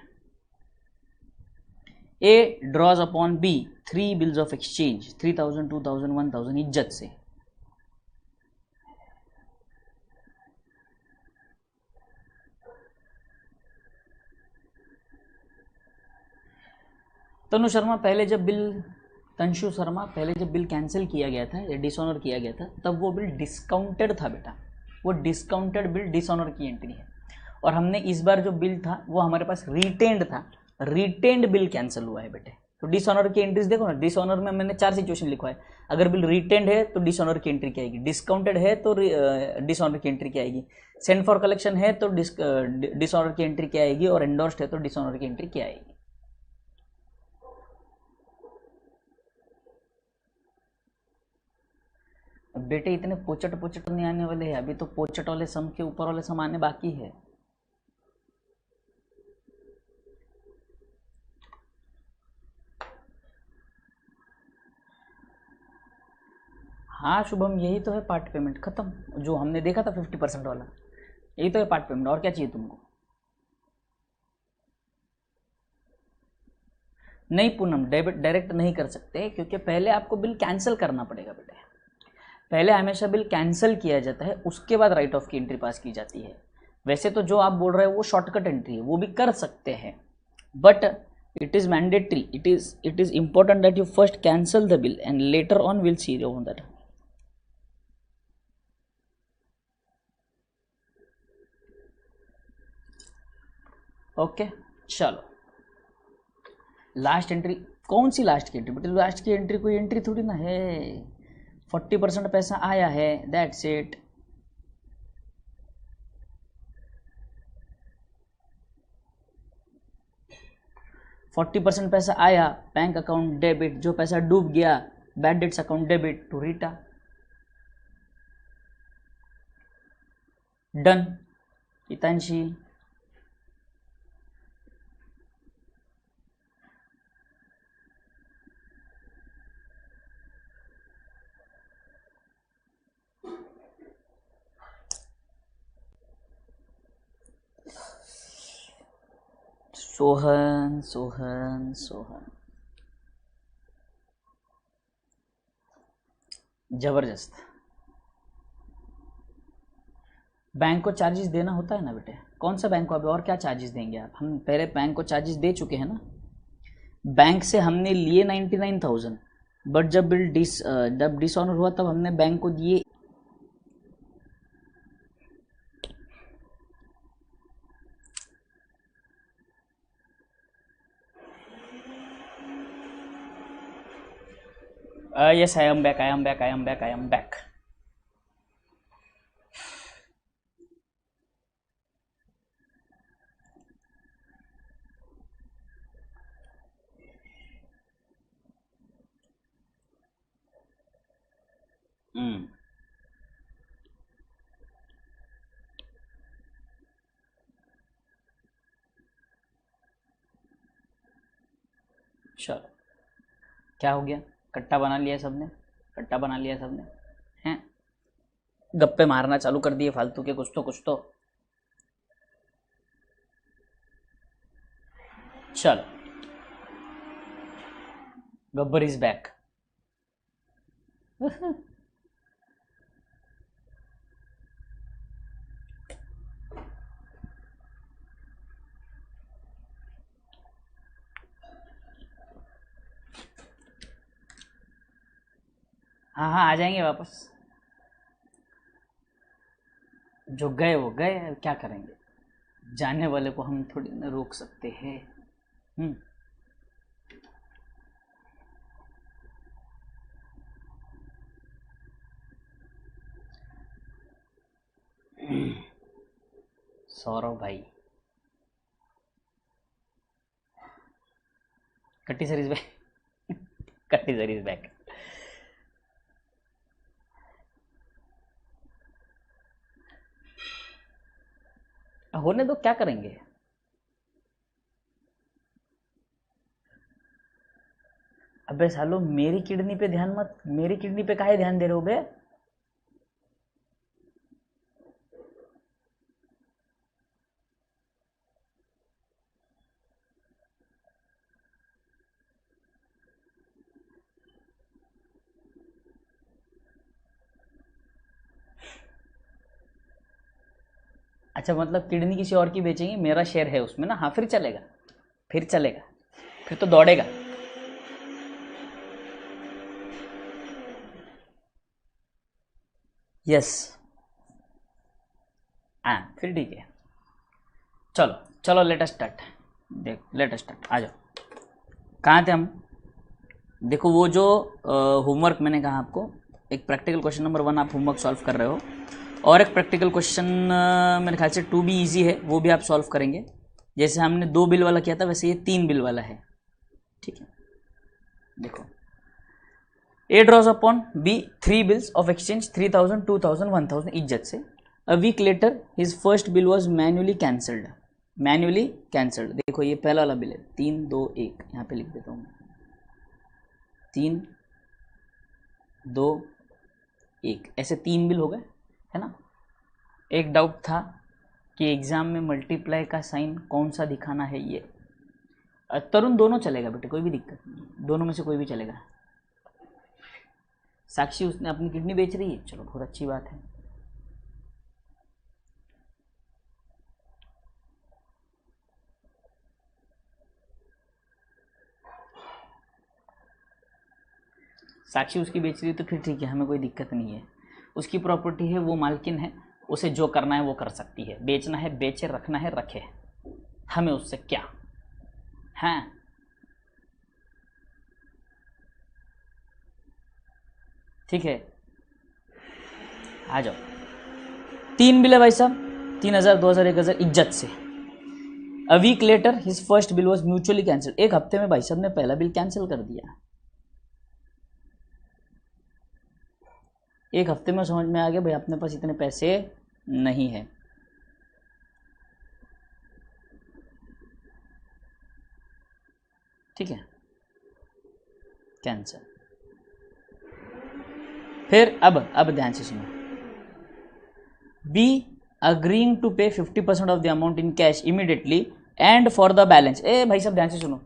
A draws upon B 3 bills of exchange 3000 2000 1000 इज्जत से। तंशु शर्मा पहले जब बिल कैंसिल किया गया था या डिसऑनर किया गया था तब वो बिल डिस्काउंटेड था बेटा, वो डिस्काउंटेड बिल डिसऑनर की एंट्री है। और हमने इस बार जो बिल था वो हमारे पास रिटेंड था, रिटेंड बिल कैंसिल हुआ है बेटे। तो डिसऑनर की एंट्रीज देखो ना, डिसऑनर में मैंने 4 सिचुएशन लिखा है। अगर बिल रिटेंड है तो डिसऑनर की एंट्री क्या आएगी, डिस्काउंटेड है तो डिसऑनर की एंट्री क्या आएगी, सेंड फॉर कलेक्शन है तो डिसऑनर की एंट्री क्या आएगी, और एंडोर्स्ड है तो डिसऑनर की एंट्री क्या आएगी। बेटे इतने पोचट पोचट नहीं आने वाले हैं, अभी तो पोचट वाले सम के ऊपर वाले सम आने बाकी है। हाँ शुभम, यही तो है पार्ट पेमेंट, खत्म। जो हमने देखा था 50% वाला, यही तो है पार्ट पेमेंट। और क्या चाहिए तुमको? नहीं पूनम, डेबिट डायरेक्ट नहीं कर सकते क्योंकि पहले आपको बिल कैंसिल करना पड़ेगा बेटे। पहले हमेशा बिल कैंसिल किया जाता है, उसके बाद राइट ऑफ की एंट्री पास की जाती है। वैसे तो जो आप बोल रहे हो वो शॉर्टकट एंट्री है, वो भी कर सकते हैं, but it is mandatory, it is important that you first cancel the bill and later on we'll see on that. Okay चलो, लास्ट एंट्री कौन सी लास्ट की एंट्री बेटे? लास्ट की एंट्री कोई एंट्री थोड़ी ना है, 40% पैसा आया है, दैट्स इट। फोर्टी % पैसा आया, बैंक अकाउंट डेबिट, जो पैसा डूब गया bad debts account debit to Rita. Done Hitanshi. Sohan Sohan Sohan जबरदस्त। बैंक को चार्जेस देना होता है ना बेटे? कौन सा बैंक को अभी और क्या चार्जेस देंगे आप? हम पहले बैंक को चार्जेस दे चुके हैं ना। बैंक से हमने लिए 99,000, बट जब जब डिसऑनर हुआ तब हमने बैंक को दिए yes, I am back. चलो, क्या हो गया? कट्टा बना लिया सबने, हैं? गप्पे मारना चालू कर दिए फालतू के, कुछ तो। चलो, गब्बर इज बैक। हाँ आ जाएंगे वापस, जो गए वो गए, क्या करेंगे? जाने वाले को हम थोड़ी ना रोक सकते हैं। सौरभ भाई, कट्टी सर इज बैक। होने दो, क्या करेंगे? अबे सालो, मेरी किडनी पे ध्यान मत, मेरी किडनी पे काहे ध्यान दे रहे हो बे? अच्छा, मतलब किडनी किसी और की बेचेंगे, मेरा शेयर है उसमें ना। हाँ, फिर चलेगा, फिर चलेगा, फिर तो दौड़ेगा। यस, हाँ फिर ठीक है। चलो चलो, लेट अस स्टार्ट। देख, लेट अस स्टार्ट, आ जाओ। कहाँ थे हम? देखो, वो जो होमवर्क मैंने कहा आपको, एक प्रैक्टिकल क्वेश्चन नंबर 1 आप होमवर्क सॉल्व कर रहे हो, और एक प्रैक्टिकल क्वेश्चन मेरे ख्याल से 2 भी ईजी है, वो भी आप सॉल्व करेंगे। जैसे हमने 2 बिल वाला किया था, वैसे ये 3 बिल वाला है। ठीक है, देखो, A draws upon B 3 bills of exchange 3000, 2000, 1000 इज्जत से। A week later his first bill was manually cancelled. Manually cancelled, देखो ये पहला वाला बिल है, 3 2 1, यहाँ पे लिख देता हूँ, 3 2 1, ऐसे 3 बिल हो गए, है ना। एक डाउट था कि एग्जाम में मल्टीप्लाई का साइन कौन सा दिखाना है। ये तरुण, दोनों चलेगा बेटे, कोई भी दिक्कत नहीं, दोनों में से कोई भी चलेगा। साक्षी, उसने अपनी किडनी बेच रही है, चलो बहुत अच्छी बात है। साक्षी उसकी बेच रही है तो फिर ठीक है, हमें कोई दिक्कत नहीं है। उसकी प्रॉपर्टी है, वो मालकिन है, उसे जो करना है वो कर सकती है। बेचना है बेचे, रखना है रखे, हमें उससे क्या। हाँ, ठीक है, आ जाओ। 3 बिल है भाई साहब, 3000, 2000, 1000 इज्जत से। A week later his first bill was mutually cancel. एक हफ्ते में भाई साहब ने पहला बिल कैंसिल कर दिया। एक हफ्ते में समझ में आ गया भाई अपने पास इतने पैसे नहीं है। ठीक है, कैंसिल। फिर अब ध्यान से सुनो। B agreeing to pay 50% of the amount in cash immediately and for the balance. ए भाई साहब ध्यान से सुनो,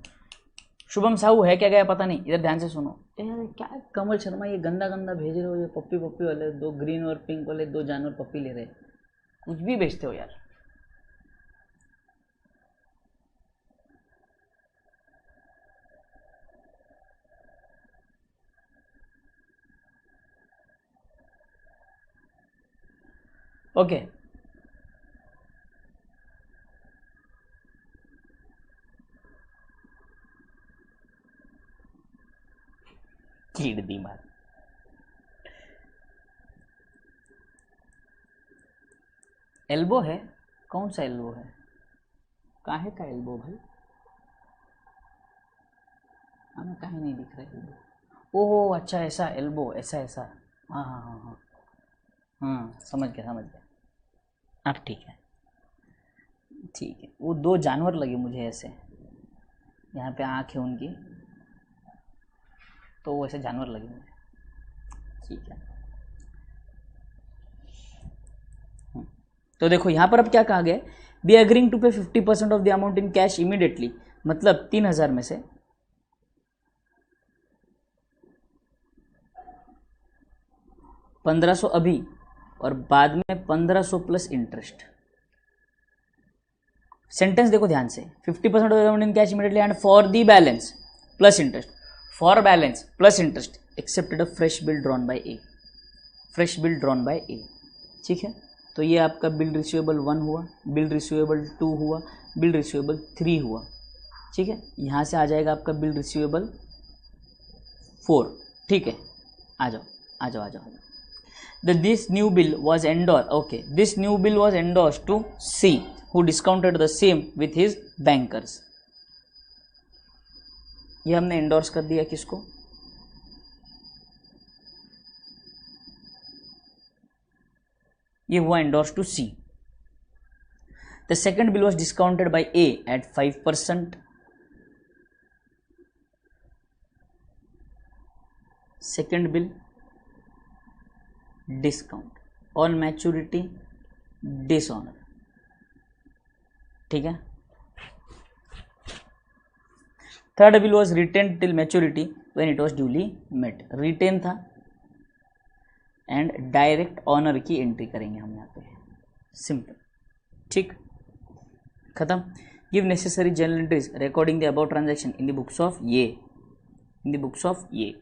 शुभम साहू है क्या गया पता नहीं, इधर ध्यान से सुनो। यार क्या कमल शर्मा ये गंदा गंदा भेज रहे हो, ये पप्पी पप्पी वाले, 2 ग्रीन और पिंक वाले 2 जानवर पप्पी ले रहे, कुछ भी बेचते हो यार। ओके, कीड़ दी मार। एल्बो है, कौन सा एल्बो है, काहे का एल्बो भाई, हमें काहे नहीं दिख रहा एल्बो। ओहो अच्छा, ऐसा एल्बो, ऐसा ऐसा, हाँ हाँ हाँ हाँ हाँ, समझ गया समझ गया। अब ठीक है, ठीक है। वो 2 जानवर लगे मुझे ऐसे, यहाँ पे आँख है उनकी, तो वैसे जानवर लगे मुझे। ठीक है, तो देखो यहाँ पर अब क्या कहा गया, B agreeing to pay 50% of the amount in cash immediately, मतलब 3000 में से 1500 अभी, और बाद में 1500 प्लस इंटरेस्ट। सेंटेंस देखो ध्यान से, 50% of the amount in cash immediately and for the balance plus interest. For balance plus interest accepted a fresh bill drawn by A, fresh bill drawn by A. ठीक है, तो ये आपका bill receivable 1 हुआ, bill receivable 2 हुआ, bill receivable 3 हुआ। ठीक है, यहाँ से आ जाएगा आपका बिल रिसीवेबल 4। ठीक है, आ जाओ आ जाओ आ जाओ। This new bill was endorsed. Okay, this new bill was endorsed to C, who discounted the same with his bankers. ये हमने endorse कर दिया किसको, ये हुआ endorse to C. The second bill was discounted by A at 5%. Second bill discount on maturity dishonor. ठीक है, third bill was retained till maturity when it was duly met. Retained था एंड डायरेक्ट ऑनर की entry करेंगे हम यहाँ पे, simple. ठीक, खत्म। Give necessary journal entries recording the about transaction in the books of ये, इन द बुक्स ऑफ ये।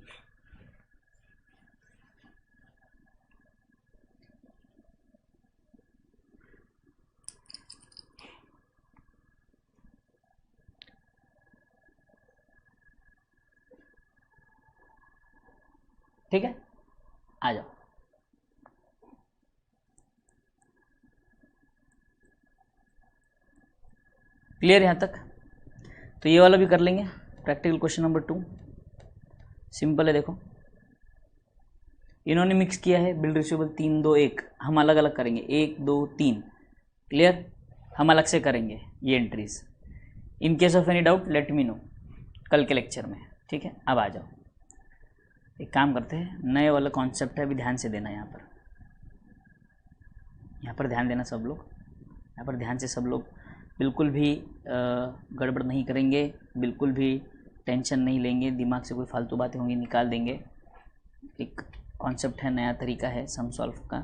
ठीक है, आ जाओ। क्लियर यहाँ तक? तो ये वाला भी कर लेंगे। प्रैक्टिकल क्वेश्चन नंबर 2 सिंपल है। देखो इन्होंने मिक्स किया है बिल रिसीवेबल 3 2 1, हम अलग अलग करेंगे 1 2 3। क्लियर, हम अलग से करेंगे ये entries. In case of any doubt let me know कल के लेक्चर में। ठीक है, अब आ जाओ। एक काम करते हैं, नए वाला कॉन्सेप्ट है, अभी ध्यान से देना। यहाँ पर ध्यान देना सब लोग, यहाँ पर ध्यान से सब लोग। बिल्कुल भी गड़बड़ नहीं करेंगे, बिल्कुल भी टेंशन नहीं लेंगे, दिमाग से कोई फालतू बातें होंगी निकाल देंगे। एक कॉन्सेप्ट है, नया तरीका है सम सॉल्व का,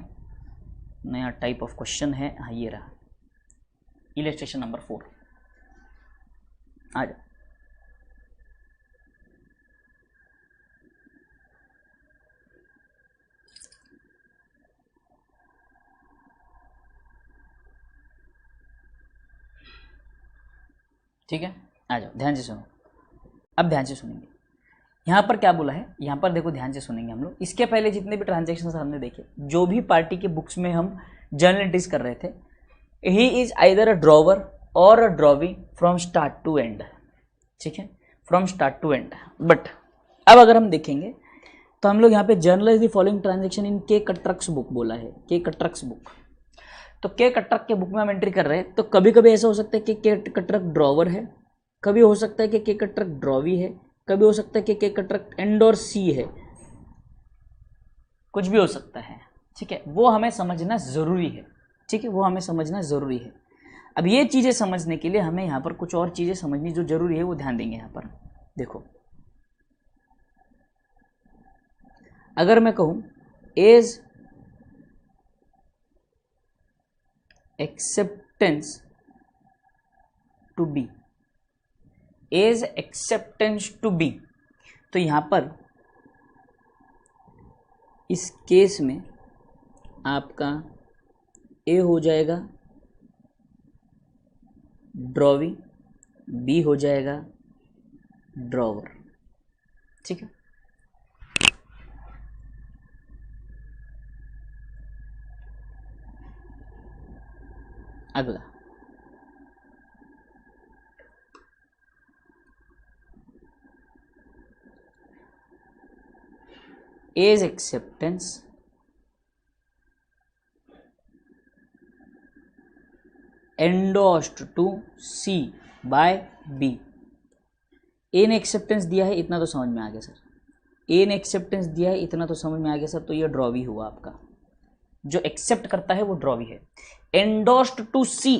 नया टाइप ऑफ क्वेश्चन है। हाँ ये रहा इलस्ट्रेशन नंबर 4, आ जाओ। ठीक है, आ जाओ, ध्यान से सुनो। अब ध्यान से सुनेंगे, यहाँ पर क्या बोला है, यहाँ पर देखो ध्यान से सुनेंगे हम लोग। इसके पहले जितने भी ट्रांजैक्शंस हमने देखे, जो भी पार्टी के बुक्स में हम जर्नल एंट्रीज कर रहे थे, he is either a drawer और a drawee from start to end. ठीक है, from start to end. But अब अगर हम देखेंगे तो हम लोग यहाँ पे journalise the following transaction in K Katrak's book बोला है, के कट्रक्स बुक। तो के कट्रक के बुक में हम एंट्री कर रहे हैं, तो कभी कभी ऐसा हो सकता है कि के कट्रक ड्रॉवर है, कभी हो सकता है कि के कट्रक ड्रॉवी है, कभी हो सकता है कि के कट्रक एंड और सी है, कुछ भी हो सकता है। ठीक है, वो हमें समझना ज़रूरी है। ठीक है, वो हमें समझना ज़रूरी है। अब ये चीज़ें समझने के लिए हमें यहाँ पर कुछ और चीज़ें समझनी जो ज़रूरी है, वो ध्यान देंगे। यहाँ पर देखो, अगर मैं कहूँ as acceptance to be, as acceptance to be, तो यहाँ पर इस केस में आपका ए हो जाएगा ड्रॉवी, बी हो जाएगा ड्रॉवर। ठीक है, अगला as acceptance endorsed to C by B. A ने एक्सेप्टेंस दिया है, इतना तो समझ में आ गया सर। ए ने एक्सेप्टेंस दिया है, इतना तो समझ में आ गया सर। तो ये ड्रॉवी हुआ आपका, जो एक्सेप्ट करता है वो ड्रॉवी है। एंडोस्ड टू सी,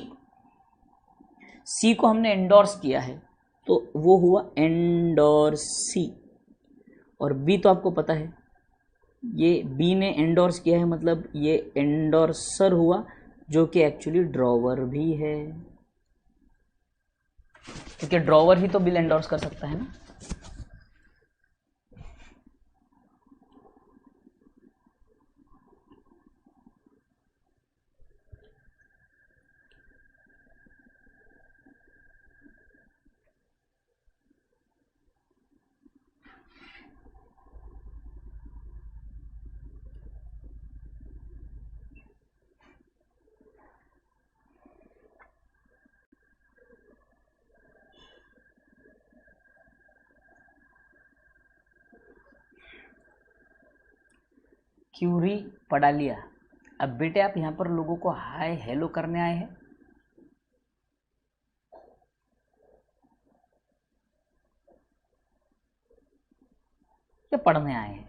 सी को हमने एंडोर्स किया है, तो वो हुआ एंडोर्सी। और बी तो आपको पता है, ये बी ने एंडोर्स किया है, मतलब ये एंडोर्सर हुआ, जो कि एक्चुअली ड्रॉवर भी है, क्योंकि ड्रॉवर ही तो बिल एंडोर्स कर सकता है ना। क्यूरी पढ़ा लिया। अब बेटे आप यहाँ पर लोगों को हाय हेलो करने आए हैं या पढ़ने आए हैं?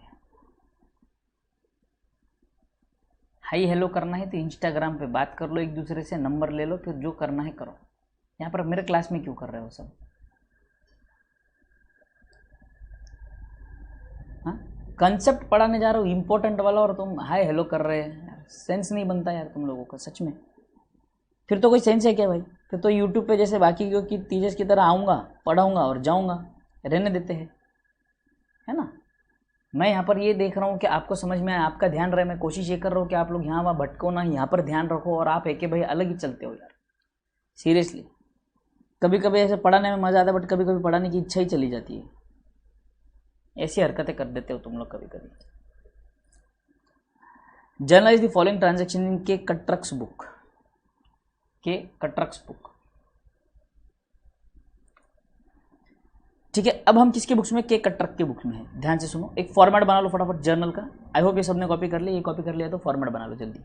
हाई हेलो करना है तो इंस्टाग्राम पे बात कर लो, एक दूसरे से नंबर ले लो, फिर जो करना है करो। यहाँ पर मेरे क्लास में क्यों कर रहे हो सब? हाँ, कंसेप्ट पढ़ाने जा रहा हूँ इंपॉर्टेंट वाला, और तुम हाय हेलो कर रहे हैं। सेंस नहीं बनता यार तुम लोगों का, सच में। फिर तो कोई सेंस है क्या भाई? फिर तो यूट्यूब पे जैसे बाकी की टीचर्स की तरह आऊँगा, पढ़ाऊँगा और जाऊँगा, रहने देते हैं, है ना। मैं यहाँ पर ये देख रहा हूँ कि आपको समझ में आए, आपका ध्यान रहे, मैं कोशिश ये कर रहा हूँ कि आप लोग यहाँ वहाँ भटको ना, यहाँ पर ध्यान रखो, और आप एक भाई अलग ही चलते हो यार, सीरियसली। कभी कभी ऐसे पढ़ाने में मज़ा आता है, बट कभी कभी पढ़ाने की इच्छा ही चली जाती है। ऐसी हरकतें कर देते हो तुम लोग कभी कभी। Generalized the following transaction in K Katrak's book, के कट्रक्स बुक। ठीक है, अब हम किसके बुक्स में? के कट्रक के बुक्स में है। ध्यान से सुनो, एक फॉर्मेट बना लो फटाफट जर्नल का। आई होप ये सबने कॉपी कर लिया, ये कॉपी कर लिया तो फॉर्मेट बना लो जल्दी।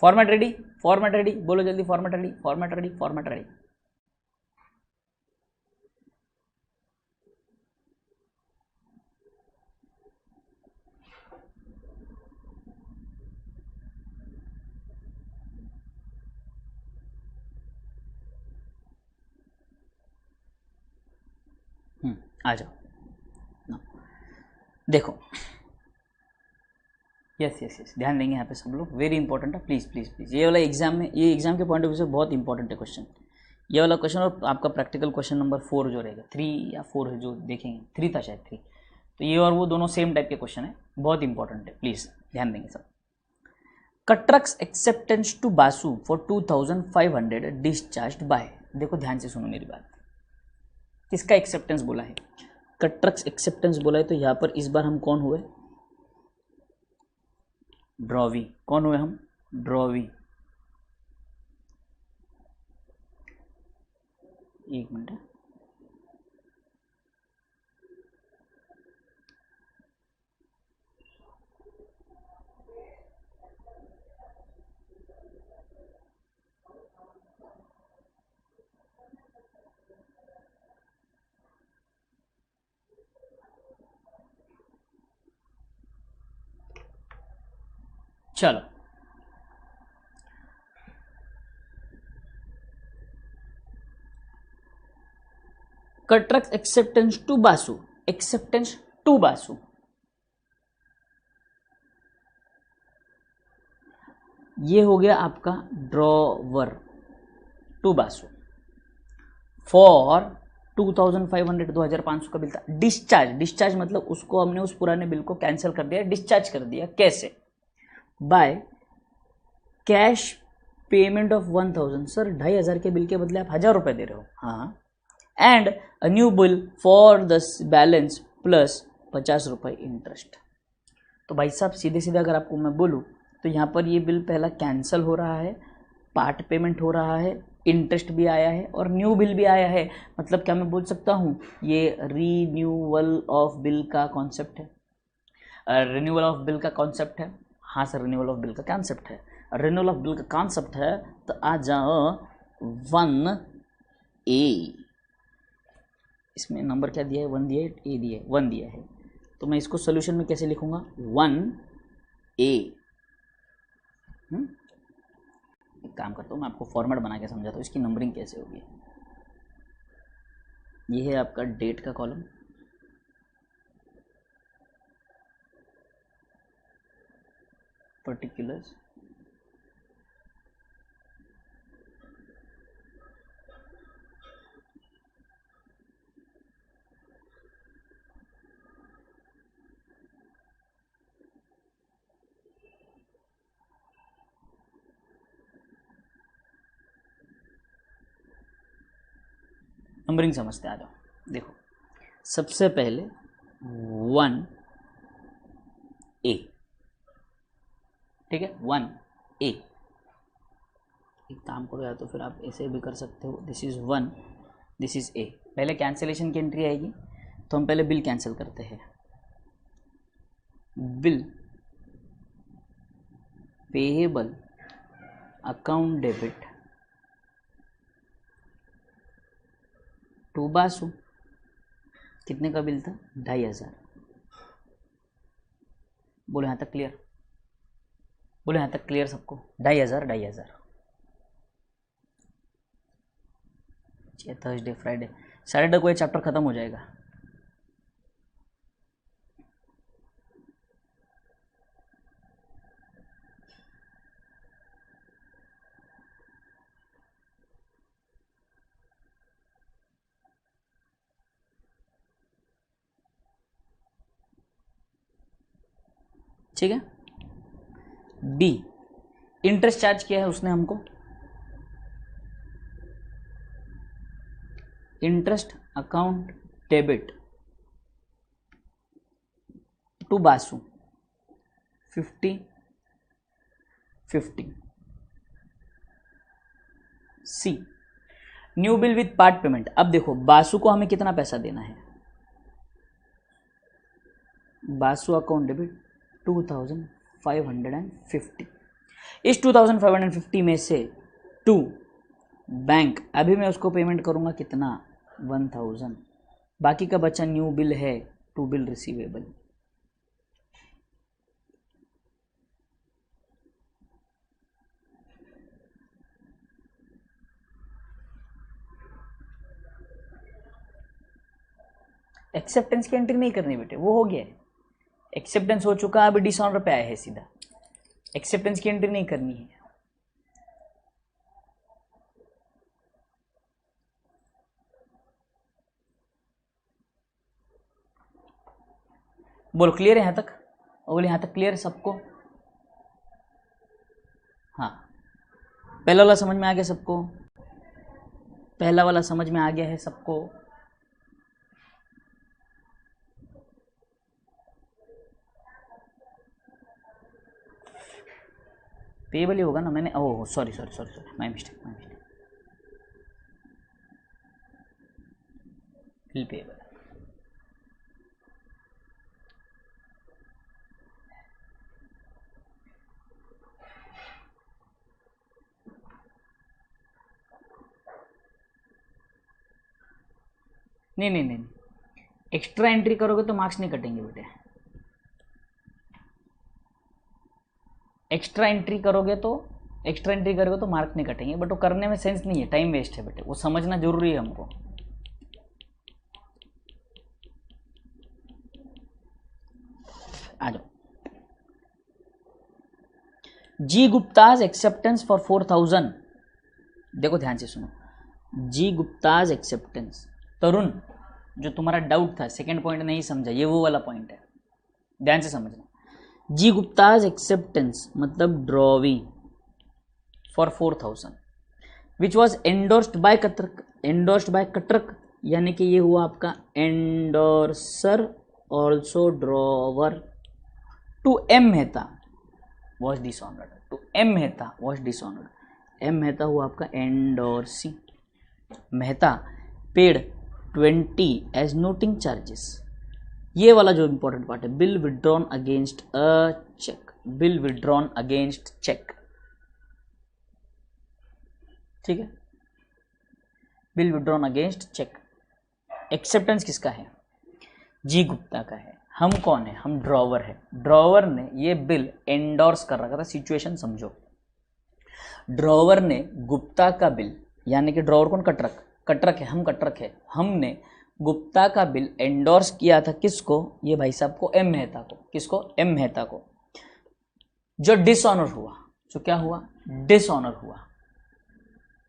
फॉर्मेट रेडी, फॉर्मेट रेडी, बोलो जल्दी, format ready, format ready, format ready. आ जाओ ना, देखो, यस यस यस, ध्यान देंगे यहाँ पे सब लोग, वेरी इंपॉर्टेंट है, प्लीज़ प्लीज़ प्लीज़। ये वाला एग्जाम में, ये एग्जाम के पॉइंट ऑफ व्यू से बहुत इंपॉर्टेंट है क्वेश्चन, ये वाला क्वेश्चन, और आपका प्रैक्टिकल क्वेश्चन नंबर 4 जो रहेगा, 3 या 4 है जो देखेंगे, 3 था शायद, 3। तो ये और वो दोनों सेम टाइप के क्वेश्चन है, बहुत इंपॉर्टेंट है, प्लीज़ ध्यान देंगे सब। Katrak's acceptance to Basu for 2500 discharge by, देखो ध्यान से सुनो मेरी बात, किसका एक्सेप्टेंस बोला है? कट्रक्स एक्सेप्टेंस बोला है, तो यहाँ पर इस बार हम कौन हुए? ड्रॉवी। कौन हुए हम? ड्रॉवी। एक मिनट, चलो Katrak's acceptance to Basu, acceptance to Basu, ये हो गया आपका ड्रॉवर टू बासु फॉर 2500, 2500 का बिल था। डिस्चार्ज, डिस्चार्ज मतलब उसको हमने उस पुराने बिल को कैंसिल कर दिया, डिस्चार्ज कर दिया। कैसे? By cash payment of 1000। Sir 2500 के बिल के बदले आप 1000 रुपये दे रहे हो, हाँ, and a new bill for the balance plus 50 रुपये इंटरेस्ट। तो भाई साहब सीधे सीधे अगर आपको मैं बोलूँ तो यहाँ पर ये बिल पहला कैंसिल हो रहा है, पार्ट पेमेंट हो रहा है, इंटरेस्ट भी आया है और न्यू बिल भी आया है। मतलब क्या मैं बोल सकता हूँ, ये रीन्यूअल ऑफ बिल का कॉन्सेप्ट है, रिन्यूअल ऑफ बिल का कॉन्सेप्ट है। हाँ सर, रिन्यूअल ऑफ बिल का कॉन्सेप्ट है, रिन्यूअल ऑफ बिल का कॉन्सेप्ट है। तो आ जाओ 1A, इसमें नंबर क्या दिया है? 1 दिया है, ए दिया है, 1 दिया है। तो मैं इसको सोल्यूशन में कैसे लिखूंगा? 1A। एक काम करता हूँ, मैं आपको फॉर्मेट बना के समझाता हूँ इसकी नंबरिंग कैसे होगी। ये है आपका डेट का कॉलम, पर्टिकुलर्स, नंबरिंग समझते आ जाओ। देखो सबसे पहले 1A, ठीक है, 1A। ए। एक काम करो, या तो फिर आप ऐसे भी कर सकते हो, this is 1, this is a. पहले कैंसिलेशन की एंट्री आएगी, तो हम पहले बिल कैंसिल करते हैं। Bill payable account debit to Basu. कितने का बिल था? 2500। बोलो यहाँ तक क्लियर? बोलो यहाँ तक क्लियर सबको? 2500 2500। थर्सडे फ्राइडे सैटरडे को ये चैप्टर खत्म हो जाएगा। ठीक है। बी, इंटरेस्ट चार्ज किया है उसने हमको, interest account debit to Basu 50/50। C, new bill with part payment. अब देखो बासु को हमें कितना पैसा देना है? Basu account debit 2550। इस 2550 में से टू बैंक, अभी मैं उसको पेमेंट करूंगा कितना? 1000। बाकी का बचा न्यू बिल है, टू बिल रिसीवेबल। एक्सेप्टेंस की एंट्री नहीं करनी बेटे, वो हो गया है। एक्सेप्टेंस हो चुका, अभी डिसऑनर पे आया है सीधा। एक्सेप्टेंस की एंट्री नहीं करनी है। बोलो क्लियर है यहाँ तक? बोलो यहाँ तक क्लियर है सबको? हाँ, पहला वाला समझ में आ गया सबको? पहला वाला समझ में आ गया है सबको? पेबल ही होगा ना। मैंने oh sorry my mistake bill payable. नहीं, एक्स्ट्रा एंट्री करोगे तो मार्क्स नहीं कटेंगे बेटे। एक्स्ट्रा एंट्री करोगे तो मार्क नहीं कटेंगे, बट वो करने में सेंस नहीं है, टाइम वेस्ट है बेटे। वो समझना जरूरी है हमको। आ जाओ। जी गुप्ताज एक्सेप्टेंस फॉर 4000। देखो ध्यान से सुनो, जी गुप्ताज एक्सेप्टेंस। तरुण, जो तुम्हारा डाउट था, सेकंड पॉइंट नहीं समझा, ये वो वाला पॉइंट है, ध्यान से समझना। जी गुप्ताज एक्सेप्टेंस मतलब drawing for 4000 which was endorsed by Katrak, यानी कि ये हुआ आपका endorser also drawer to M Mehta was dishonoured. To M Mehta was dishonoured. M Mehta हुआ आपका endorsee. Mehta paid 20 as noting charges. ये वाला जो इंपॉर्टेंट पार्ट है, bill withdrawn against a cheque. Bill withdrawn against cheque, ठीक है। Bill withdrawn against cheque. Acceptance किसका है? जी गुप्ता का है। हम कौन है? हम ड्रॉवर है। ड्रॉवर ने ये बिल एंडोर्स कर रखा था। सिचुएशन समझो, ड्रॉवर ने गुप्ता का बिल, यानी कि ड्रॉवर कौन? कटरक है। हम कटरक है। हमने गुप्ता का बिल एंडोर्स किया था किसको? ये भाई साहब को, एम मेहता को। किसको? एम मेहता को। जो डिसऑनर हुआ, जो क्या हुआ? डिसऑनर हुआ,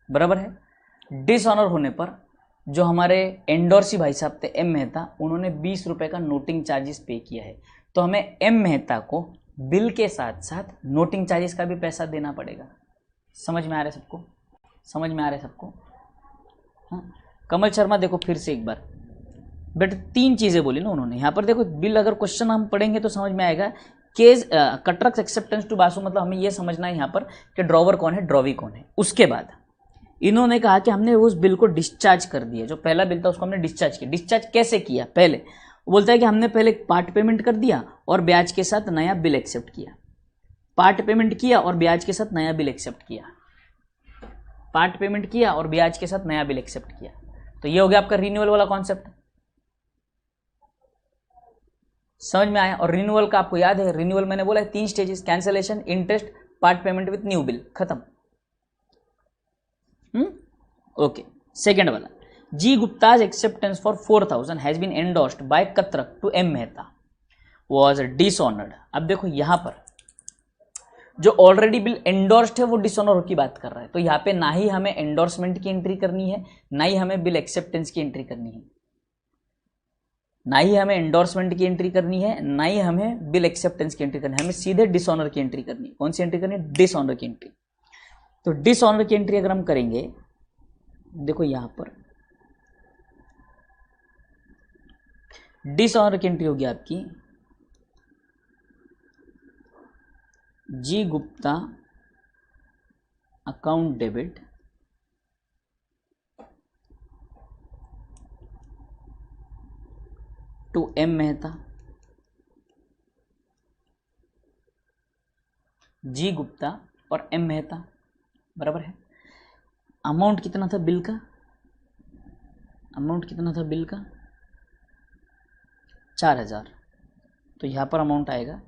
बराबर है। डिसऑनर होने पर जो हमारे एंडोर्सी भाई साहब थे एम मेहता, उन्होंने 20 रुपए का नोटिंग चार्जेस पे किया है। तो हमें एम मेहता को बिल के साथ साथ नोटिंग चार्जेस का भी पैसा देना पड़ेगा। समझ में आ रहा है सबको? समझ में आ रहा है सबको? हाँ, कमल शर्मा देखो फिर से एक बार बेटा, 3 चीज़ें बोली ना उन्होंने यहाँ पर। देखो बिल, अगर क्वेश्चन हम पढ़ेंगे तो समझ में आएगा केस कटरक्स एक्सेप्टेंस टू बासु, मतलब हमें ये समझना है यहाँ पर कि ड्रॉवर कौन है, ड्रॉवी कौन है। उसके बाद इन्होंने कहा कि हमने उस बिल को डिस्चार्ज कर दिया, जो पहला बिल था उसको हमने डिस्चार्ज किया। डिस्चार्ज कैसे किया? पहले बोलता है कि हमने पहले पार्ट पेमेंट कर दिया और ब्याज के साथ नया बिल एक्सेप्ट किया। पार्ट पेमेंट किया और ब्याज के साथ नया बिल एक्सेप्ट किया, पार्ट पेमेंट किया और ब्याज के साथ नया बिल एक्सेप्ट किया। तो ये हो गया आपका रिन्यूअल वाला कॉन्सेप्ट, समझ में आया। और रिन्यूअल का आपको याद है, रिन्यूअल मैंने बोला है 3 stages, cancellation, interest, part payment with new bill, खत्म। ओके, सेकेंड वाला, G Gupta's acceptance for 4000 has been endorsed by Katrak to M Mehta was dishonoured. अब देखो यहां पर जो ऑलरेडी बिल एंडोर्स्ड है वो डिसऑनर की बात कर रहा है, तो यहाँ पे ना ही हमें एंडोर्समेंट की एंट्री करनी है, ना ही हमें बिल एक्सेप्टेंस की एंट्री करनी है, ना ही हमें एंडोर्समेंट की एंट्री करनी है, ना ही हमें बिल एक्सेप्टेंस की एंट्री करनी है, हमें सीधे डिसऑनर की एंट्री करनी है। कौन सी एंट्री करनी है? डिसऑनर की एंट्री। तो डिसऑनर की एंट्री अगर हम करेंगे, देखो यहां पर डिसऑनर की एंट्री होगी आपकी G Gupta account debit to M Mehta, G Gupta और एम मेहता, बराबर है। अमाउंट कितना था बिल का? अमाउंट कितना था बिल का? 4000। तो यहाँ पर अमाउंट आएगा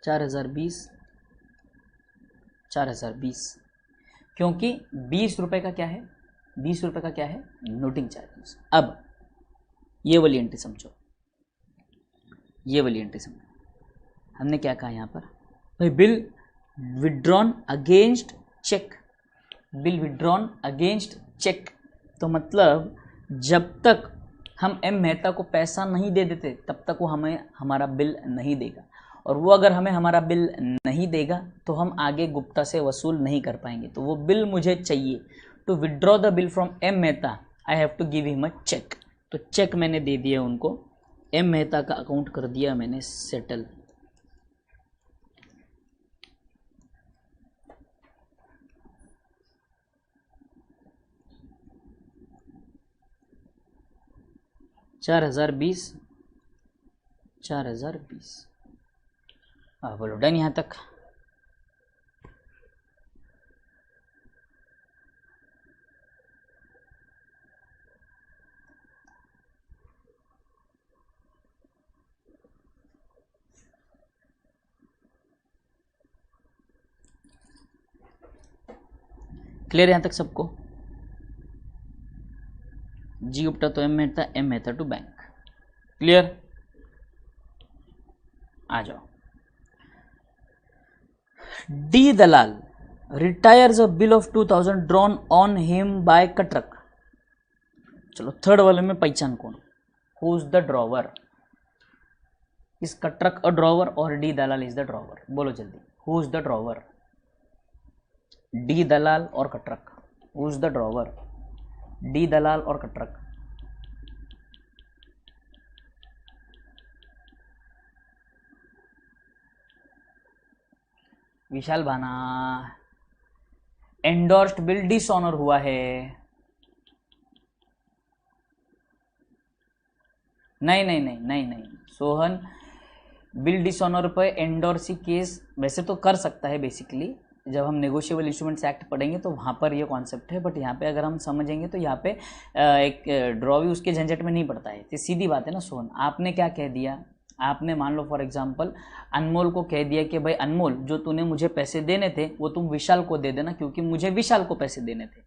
4020, 4020, क्योंकि 20 रुपये का क्या है, 20 रुपये का क्या है, नोटिंग चार्जेस। अब ये वाली एंट्री समझो, ये वाली एंट्री समझो। हमने क्या कहा यहाँ पर भाई, bill withdrawn against cheque, bill withdrawn against cheque. तो मतलब जब तक हम एम मेहता को पैसा नहीं दे देते तब तक वो हमें हमारा बिल नहीं देगा, और वो अगर हमें हमारा बिल नहीं देगा तो हम आगे गुप्ता से वसूल नहीं कर पाएंगे। तो वो बिल मुझे चाहिए। To withdraw the bill from M Mehta I have to give him a cheque. तो चेक मैंने दे दिया उनको, एम मेहता का अकाउंट कर दिया मैंने सेटल। चार हजार बीस बोलो डन यहाँ तक। क्लियर यहाँ तक सबको? जी गुप्ता तो M Mehta, M Mehta to bank, clear? आ जाओ। D Dalal retires a bill of 2000 drawn on him by Katrak. चलो थर्ड वाले में पहचान कौन, who is the drawer? Is Katrak a drawer और D Dalal is the drawer? बोलो जल्दी, who is the drawer? D Dalal और Katrak, who is the drawer? D Dalal और Katrak. Vishal Bhana, endorsed bill dishonour हुआ है। नहीं नहीं नहीं नहीं नहीं सोहन, बिल डिसऑनर पे एंडोर्सी केस वैसे तो कर सकता है बेसिकली, जब हम नेगोशिएबल इंस्ट्रूमेंट्स एक्ट पढ़ेंगे तो वहाँ पर ये कॉन्सेप्ट है, बट यहाँ पे अगर हम समझेंगे तो यहाँ पे एक ड्रॉवी उसके झंझट में नहीं पड़ता है। तो सीधी बात है ना सोहन, आपने क्या कह दिया, आपने मान लो फॉर एग्जांपल अनमोल को कह दिया कि भाई अनमोल जो तूने मुझे पैसे देने थे वो तुम विशाल को दे देना, क्योंकि मुझे विशाल को पैसे देने थे।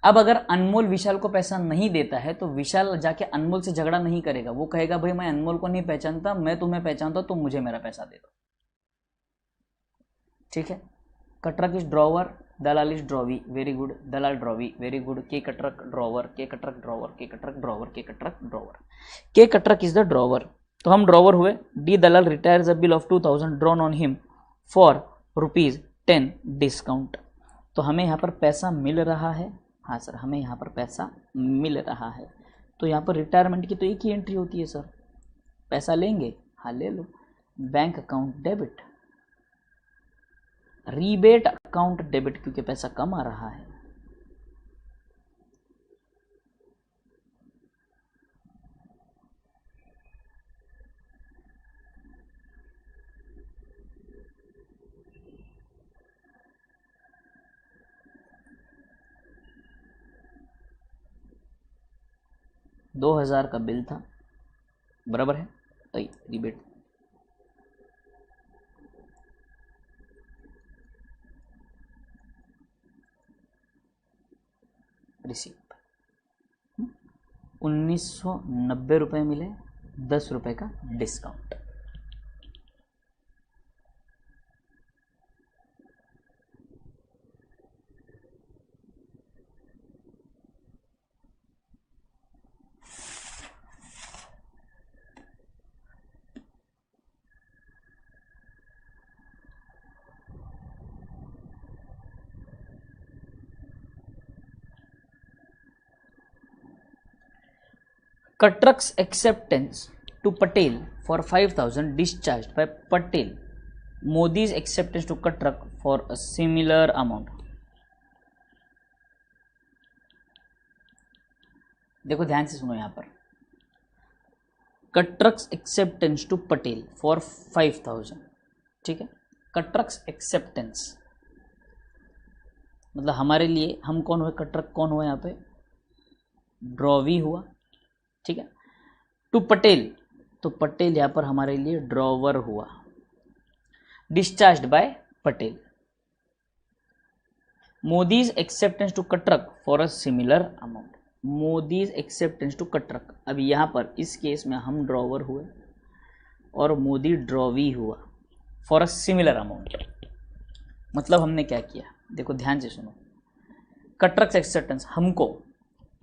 अब अगर अनमोल विशाल को पैसा नहीं देता है तो विशाल जाके अनमोल से झगड़ा नहीं करेगा, वो कहेगा भाई मैं अनमोल को नहीं पहचानता, मैं तुम्हें पहचानता, तुम मुझे मेरा पैसा दे दो। ठीक है। Katrak is drawer, Dalal is drawee, very good. Dalal drawee, very good. K Katrak drawer, के कटरक ड्रॉवर, के कटरक ड्रॉवर, के कटरक ड्रॉवर, के कटरक इज द ड्रॉवर। तो हम ड्रॉवर हुए। D Dalal retires a bill of 2000 drawn on him for ₹10 discount. तो हमें यहाँ पर पैसा मिल रहा है, हाँ सर हमें यहाँ पर पैसा मिल रहा है, तो यहाँ पर रिटायरमेंट की तो एक ही एंट्री होती है सर। पैसा लेंगे, हाँ ले लो, bank account debit, rebate account debit क्योंकि पैसा कम आ रहा है। दो 2000 का बिल था, बराबर है, तो रिबेट रिसीव 1990 रुपये मिले, 10 रुपये का discount. Katruk's acceptance to Patel for 5,000 discharged by Patel. Modi's acceptance to Katruk for a similar amount. देखो ध्यान से सुनो यहाँ पर, Katruk's acceptance to Patel for 5,000, ठीक है। Katruk's acceptance मतलब हमारे लिए, हम कौन हुए, Katruk कौन हुआ यहाँ पे, ड्रॉवी हुआ, ठीक है। टू पटेल, तो पटेल यहां पर हमारे लिए ड्रॉवर हुआ। Discharged by Patel. Modi's acceptance to Katrak for a similar amount. Modi's acceptance to Katrak, अभी यहां पर इस केस में हम ड्रॉवर हुए और मोदी ड्रॉवी हुआ फॉर अ सिमिलर अमाउंट। मतलब हमने क्या किया, देखो ध्यान से सुनो, कटरक एक्सेप्टेंस हमको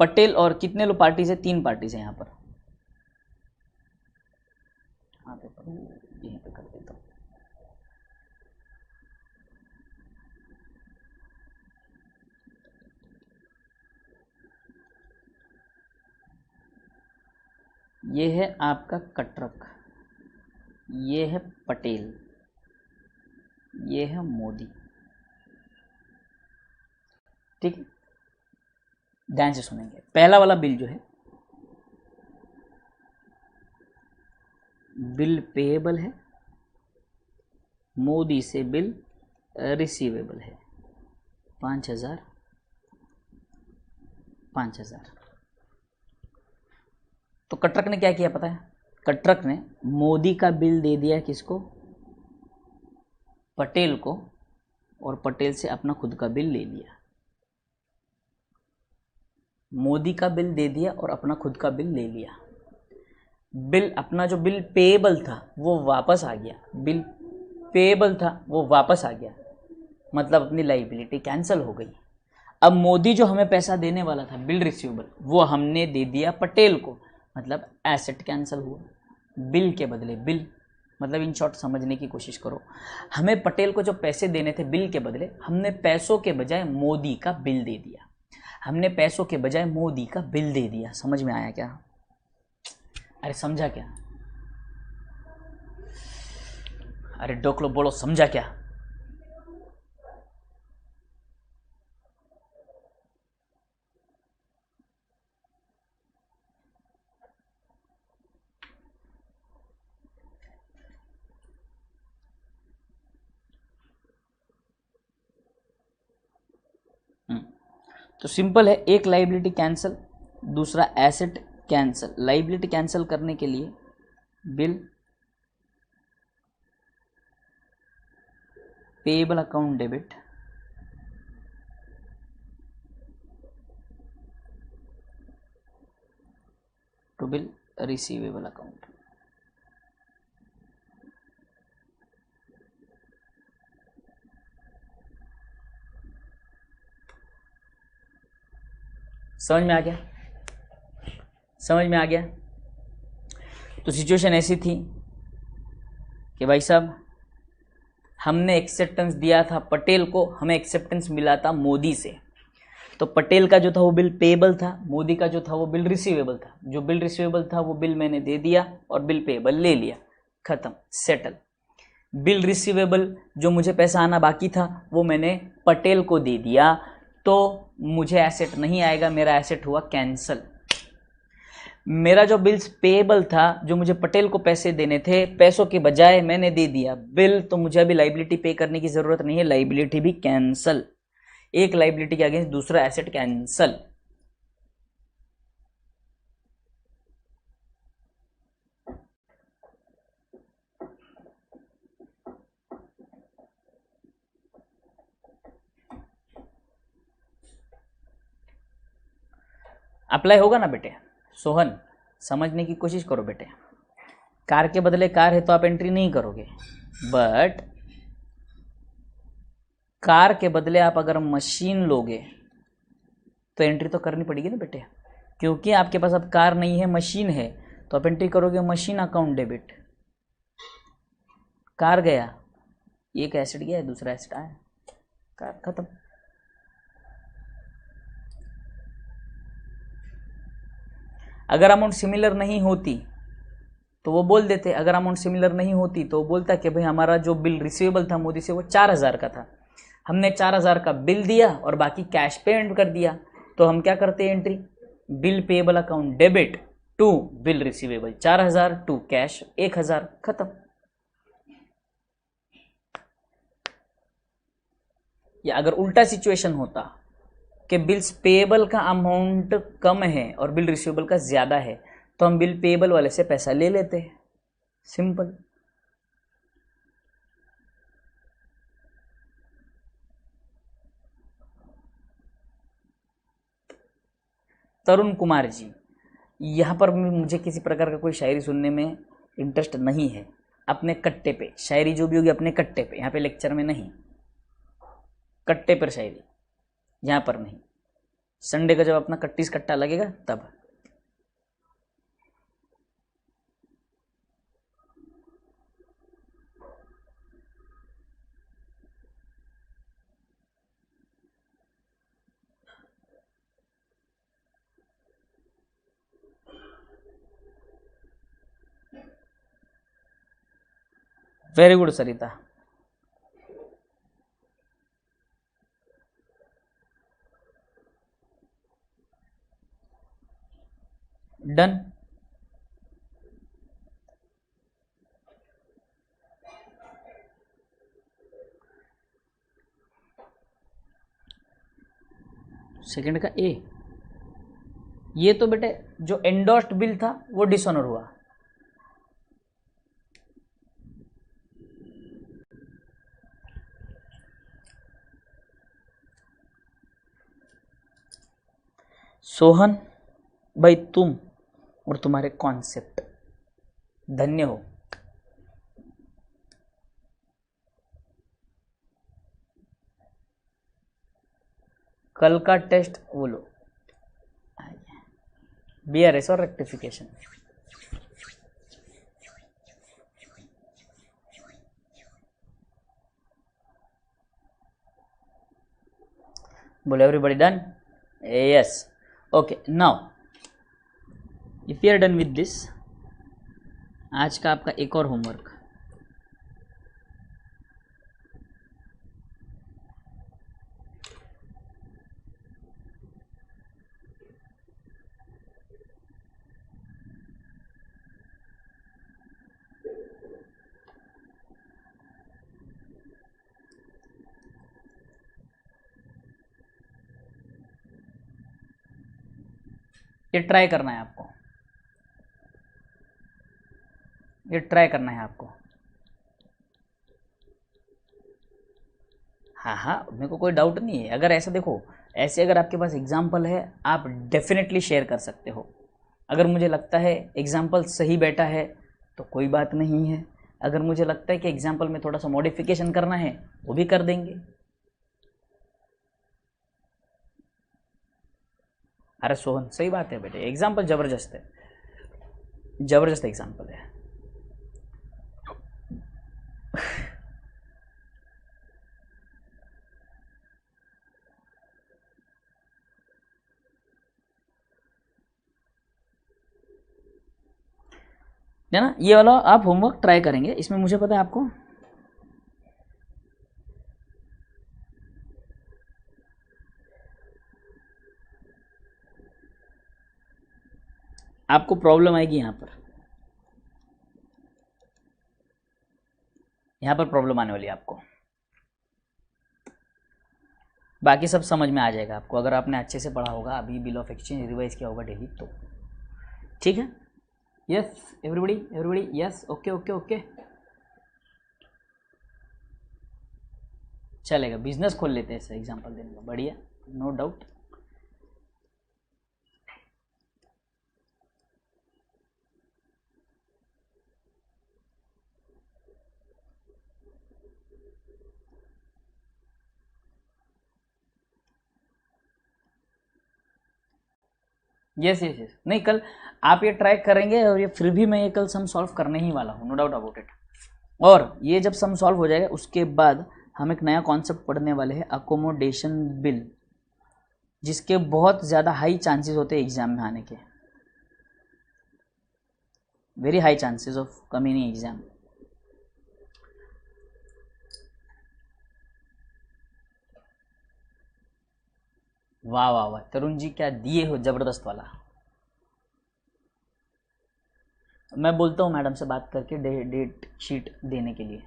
पटेल और कितने लोग पार्टीज है, 3 पार्टीज है यहाँ पर, हाँ पेपर यहीं पे कर देता हूँ। ये है आपका कटरक, ये है पटेल, ये है मोदी, ठीक है। ध्यान से सुनेंगे, पहला वाला बिल जो है बिल पेएबल है, मोदी से बिल रिसीवेबल है, 5,000 5,000। तो कटरक ने क्या किया पता है, कटरक ने मोदी का बिल दे दिया किसको, पटेल को, और पटेल से अपना खुद का बिल ले लिया। मोदी का बिल दे दिया और अपना खुद का बिल ले लिया। बिल, अपना जो बिल पेएबल था वो वापस आ गया, बिल पेएबल था वो वापस आ गया, मतलब अपनी लाइबिलिटी कैंसिल हो गई। अब मोदी जो हमें पैसा देने वाला था बिल रिसीवेबल, वो हमने दे दिया पटेल को, मतलब एसेट कैंसिल हुआ, बिल के बदले बिल। मतलब इन शॉर्ट समझने की कोशिश करो, हमें पटेल को जो पैसे देने थे बिल के बदले, हमने पैसों के बजाय मोदी का बिल दे दिया, हमने पैसों के बजाय मोदी का बिल दे दिया। समझ में आया क्या, अरे समझा क्या, अरे डोकलो बोलो, समझा क्या। तो सिंपल है, एक लाइबिलिटी कैंसिल, दूसरा एसेट कैंसिल। लाइबिलिटी कैंसिल करने के लिए bill payable account debit, to bill receivable account. समझ में आ गया, समझ में आ गया। तो सिचुएशन ऐसी थी कि भाई साहब हमने एक्सेप्टेंस दिया था पटेल को, हमें एक्सेप्टेंस मिला था मोदी से। तो पटेल का जो था वो बिल पेएबल था, मोदी का जो था वो बिल रिसीवेबल था। जो बिल रिसीवेबल था वो बिल मैंने दे दिया और बिल पेएबल ले लिया, खत्म, सेटल। बिल रिसीवेबल जो मुझे पैसा आना बाकी था वो मैंने पटेल को दे दिया, तो मुझे एसेट नहीं आएगा, मेरा एसेट हुआ कैंसल। मेरा जो बिल्स पेएबल था, जो मुझे पटेल को पैसे देने थे, पैसों के बजाय मैंने दे दिया बिल, तो मुझे अभी लाइबिलिटी पे करने की जरूरत नहीं है, लाइबिलिटी भी कैंसल। एक लाइबिलिटी के अगेंस्ट दूसरा एसेट कैंसल। अप्लाई होगा ना बेटे? सोहन, समझने की कोशिश करो बेटे। कार के बदले कार है तो आप एंट्री नहीं करोगे, बट कार के बदले आप अगर मशीन लोगे तो एंट्री तो करनी पड़ेगी ना बेटे। क्योंकि आपके पास अब कार नहीं है, मशीन है, तो आप एंट्री करोगे मशीन अकाउंट डेबिट। कार गया, एक एसेट गया, दूसरा एसेट आया, कार खत्म। अगर अमाउंट सिमिलर नहीं होती तो वो बोल देते, अगर अमाउंट सिमिलर नहीं होती तो वो बोलता कि भाई हमारा जो बिल रिसीवेबल था मोदी से वो 4000 का था, हमने 4000 का बिल दिया और बाकी कैश पेमेंट कर दिया, तो हम क्या करते हैं entry, bill payable account debit to bill receivable 4000 to cash 1000, खत्म। या अगर उल्टा सिचुएशन होता कि बिल्स पेएबल का अमाउंट कम है और बिल रिसीवेबल का ज़्यादा है, तो हम बिल पेएबल वाले से पैसा ले लेते हैं, सिंपल। तरुण कुमार जी, यहाँ पर मुझे किसी प्रकार का कोई शायरी सुनने में इंटरेस्ट नहीं है। अपने कट्टे पे शायरी जो भी होगी अपने कट्टे पे, यहाँ पे लेक्चर में नहीं, कट्टे पर शायरी, यहाँ पर नहीं। संडे का जब अपना कट्टीस कट्टा लगेगा तब। वेरी गुड सरिता। डन। सेकंड का ए, ये तो बेटे जो एंडोर्स्ड बिल था वो डिसऑनर हुआ। सोहन भाई, तुम और तुम्हारे कॉन्सेप्ट धन्य हो। कल का टेस्ट बोलो, बीआरएस और रेक्टिफिकेशन। बोलो everybody done? Yes, okay. Now if you are done with this, आज का आपका एक और होमवर्क, ये ट्राई करना है आपको, ये ट्राई करना है आपको। हाँ हाँ, मेरे को कोई डाउट नहीं है। अगर ऐसा देखो, ऐसे अगर आपके पास एग्जाम्पल है आप डेफिनेटली शेयर कर सकते हो। अगर मुझे लगता है एग्जाम्पल सही बैठा है तो कोई बात नहीं है, अगर मुझे लगता है कि एग्जाम्पल में थोड़ा सा मॉडिफिकेशन करना है वो भी कर देंगे। अरे सोहन, सही बात है बेटे, एग्जाम्पल जबरदस्त है, जबरदस्त एग्जाम्पल है। है ना। ये वाला आप होमवर्क ट्राई करेंगे, इसमें मुझे पता है आपको आपको प्रॉब्लम आएगी यहाँ पर प्रॉब्लम आने वाली है आपको। बाकी सब समझ में आ जाएगा आपको अगर आपने अच्छे से पढ़ा होगा, अभी बिल ऑफ एक्सचेंज रिवाइज किया होगा डेली तो। ठीक है, yes everybody everybody, yes okay okay okay, चलेगा। बिजनेस खोल लेते हैं ऐसे एग्जांपल देने का, बढ़िया, no doubt. Yes yes yes, नहीं कल आप ये ट्राई करेंगे और ये फिर भी मैं ये कल सम सॉल्व करने ही वाला हूँ, नो डाउट अबाउट इट। और ये जब सम सॉल्व हो जाएगा उसके बाद हम एक नया कॉन्सेप्ट पढ़ने वाले हैं, अकोमोडेशन बिल, जिसके बहुत ज़्यादा हाई चांसेस होते हैं एग्जाम में आने के, very high chances of coming in exam. वाह वाह वाह, तरुण जी क्या दिए हो, जबरदस्त वाला। मैं बोलता हूँ मैडम से बात करके डेट शीट देने के लिए।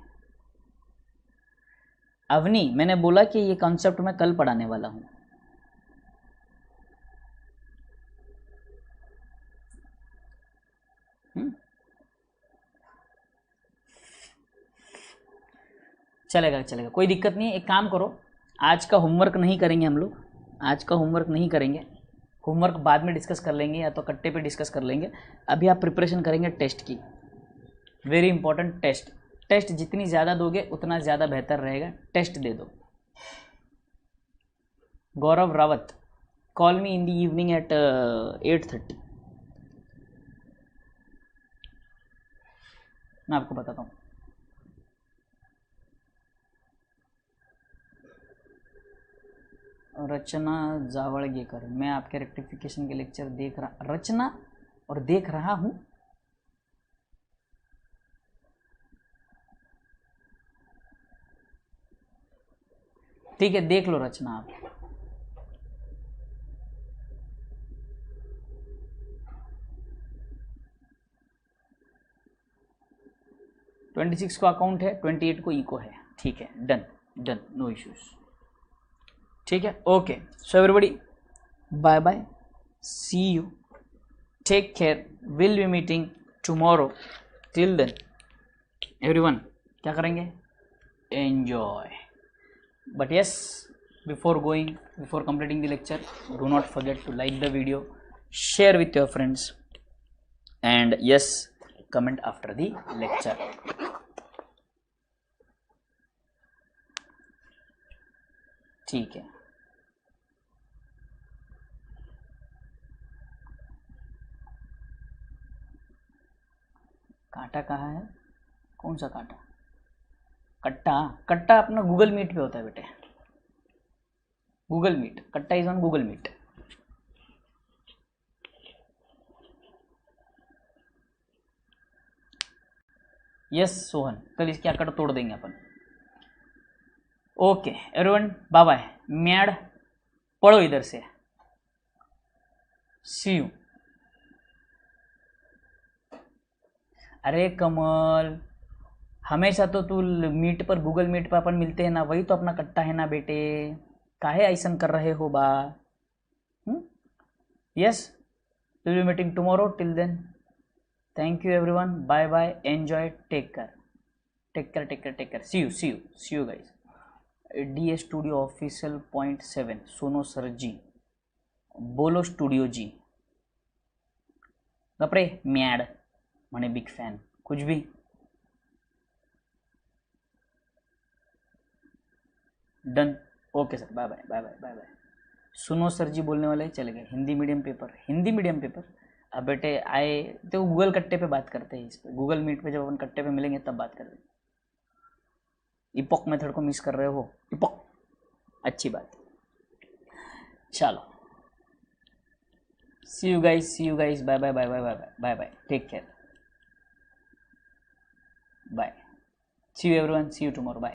अवनी, मैंने बोला कि ये कॉन्सेप्ट मैं कल पढ़ाने वाला हूँ। चलेगा चलेगा, कोई दिक्कत नहीं है। एक काम करो, आज का होमवर्क नहीं करेंगे हम लोग, आज का होमवर्क नहीं करेंगे, होमवर्क बाद में डिस्कस कर लेंगे या तो कट्टे पे डिस्कस कर लेंगे। अभी आप प्रिपरेशन करेंगे टेस्ट की, वेरी इंपॉर्टेंट टेस्ट। टेस्ट जितनी ज़्यादा दोगे उतना ज़्यादा बेहतर रहेगा, टेस्ट दे दो। Gaurav Rawat, call me in the evening at 8:30। मैं आपको बताता हूँ। रचना जावड़गेकर, मैं आपके रेक्टिफिकेशन के लेक्चर देख रहा, रचना और देख रहा हूँ। ठीक है, देख लो रचना आप। ट्वेंटी 26 को अकाउंट है, 28 को इको है। ठीक है, डन डन, नो इश्यूज। ठीक है, okay, so everybody bye bye, see you, take care, will be meeting tomorrow. Till then everyone क्या करेंगे, enjoy. But yes, before completing the lecture, do not forget to like the video, share with your friends, and yes, comment after the lecture. ठीक है, कांटा कहाँ है, कौन सा कांटा, कट्टा, कट्टा अपना गूगल मीट पे होता है बेटे, गूगल मीट, कट्टा is on Google Meet. Yes Sohan, कल इसकी आकड़ तोड़ देंगे अपन। ओके एवरीवन, बाय बाय, मैड पढ़ो इधर से, सी यू। अरे कमल, हमेशा तो तू मीट पर, गूगल मीट पर अपन मिलते हैं ना, वही तो अपना कट्टा है ना बेटे, काहे ऐसन कर रहे हो बा। Yes, will be meeting tomorrow, till then thank you everyone, bye bye, enjoy, take care, take care take care take care, see you guys. D studio official .7, सोनो सर जी, बोलो स्टूडियो जी, गपरे मैड मने बिग फैन, कुछ भी। Done, okay sir, bye bye bye bye bye bye. सुनो sir ji बोलने वाले चले गए। Hindi medium paper, Hindi medium paper, अब बेटे आए तो गूगल कट्टे पे बात करते हैं, इस पे गूगल मीट पे जब अपन कट्टे पे मिलेंगे तब बात करेंगे। इपॉक मेथड को मिस कर रहे हो, इपॉक, अच्छी बात। चलो, see you guys, bye bye bye bye bye bye bye, take care. Bye, see you everyone, see you tomorrow, bye.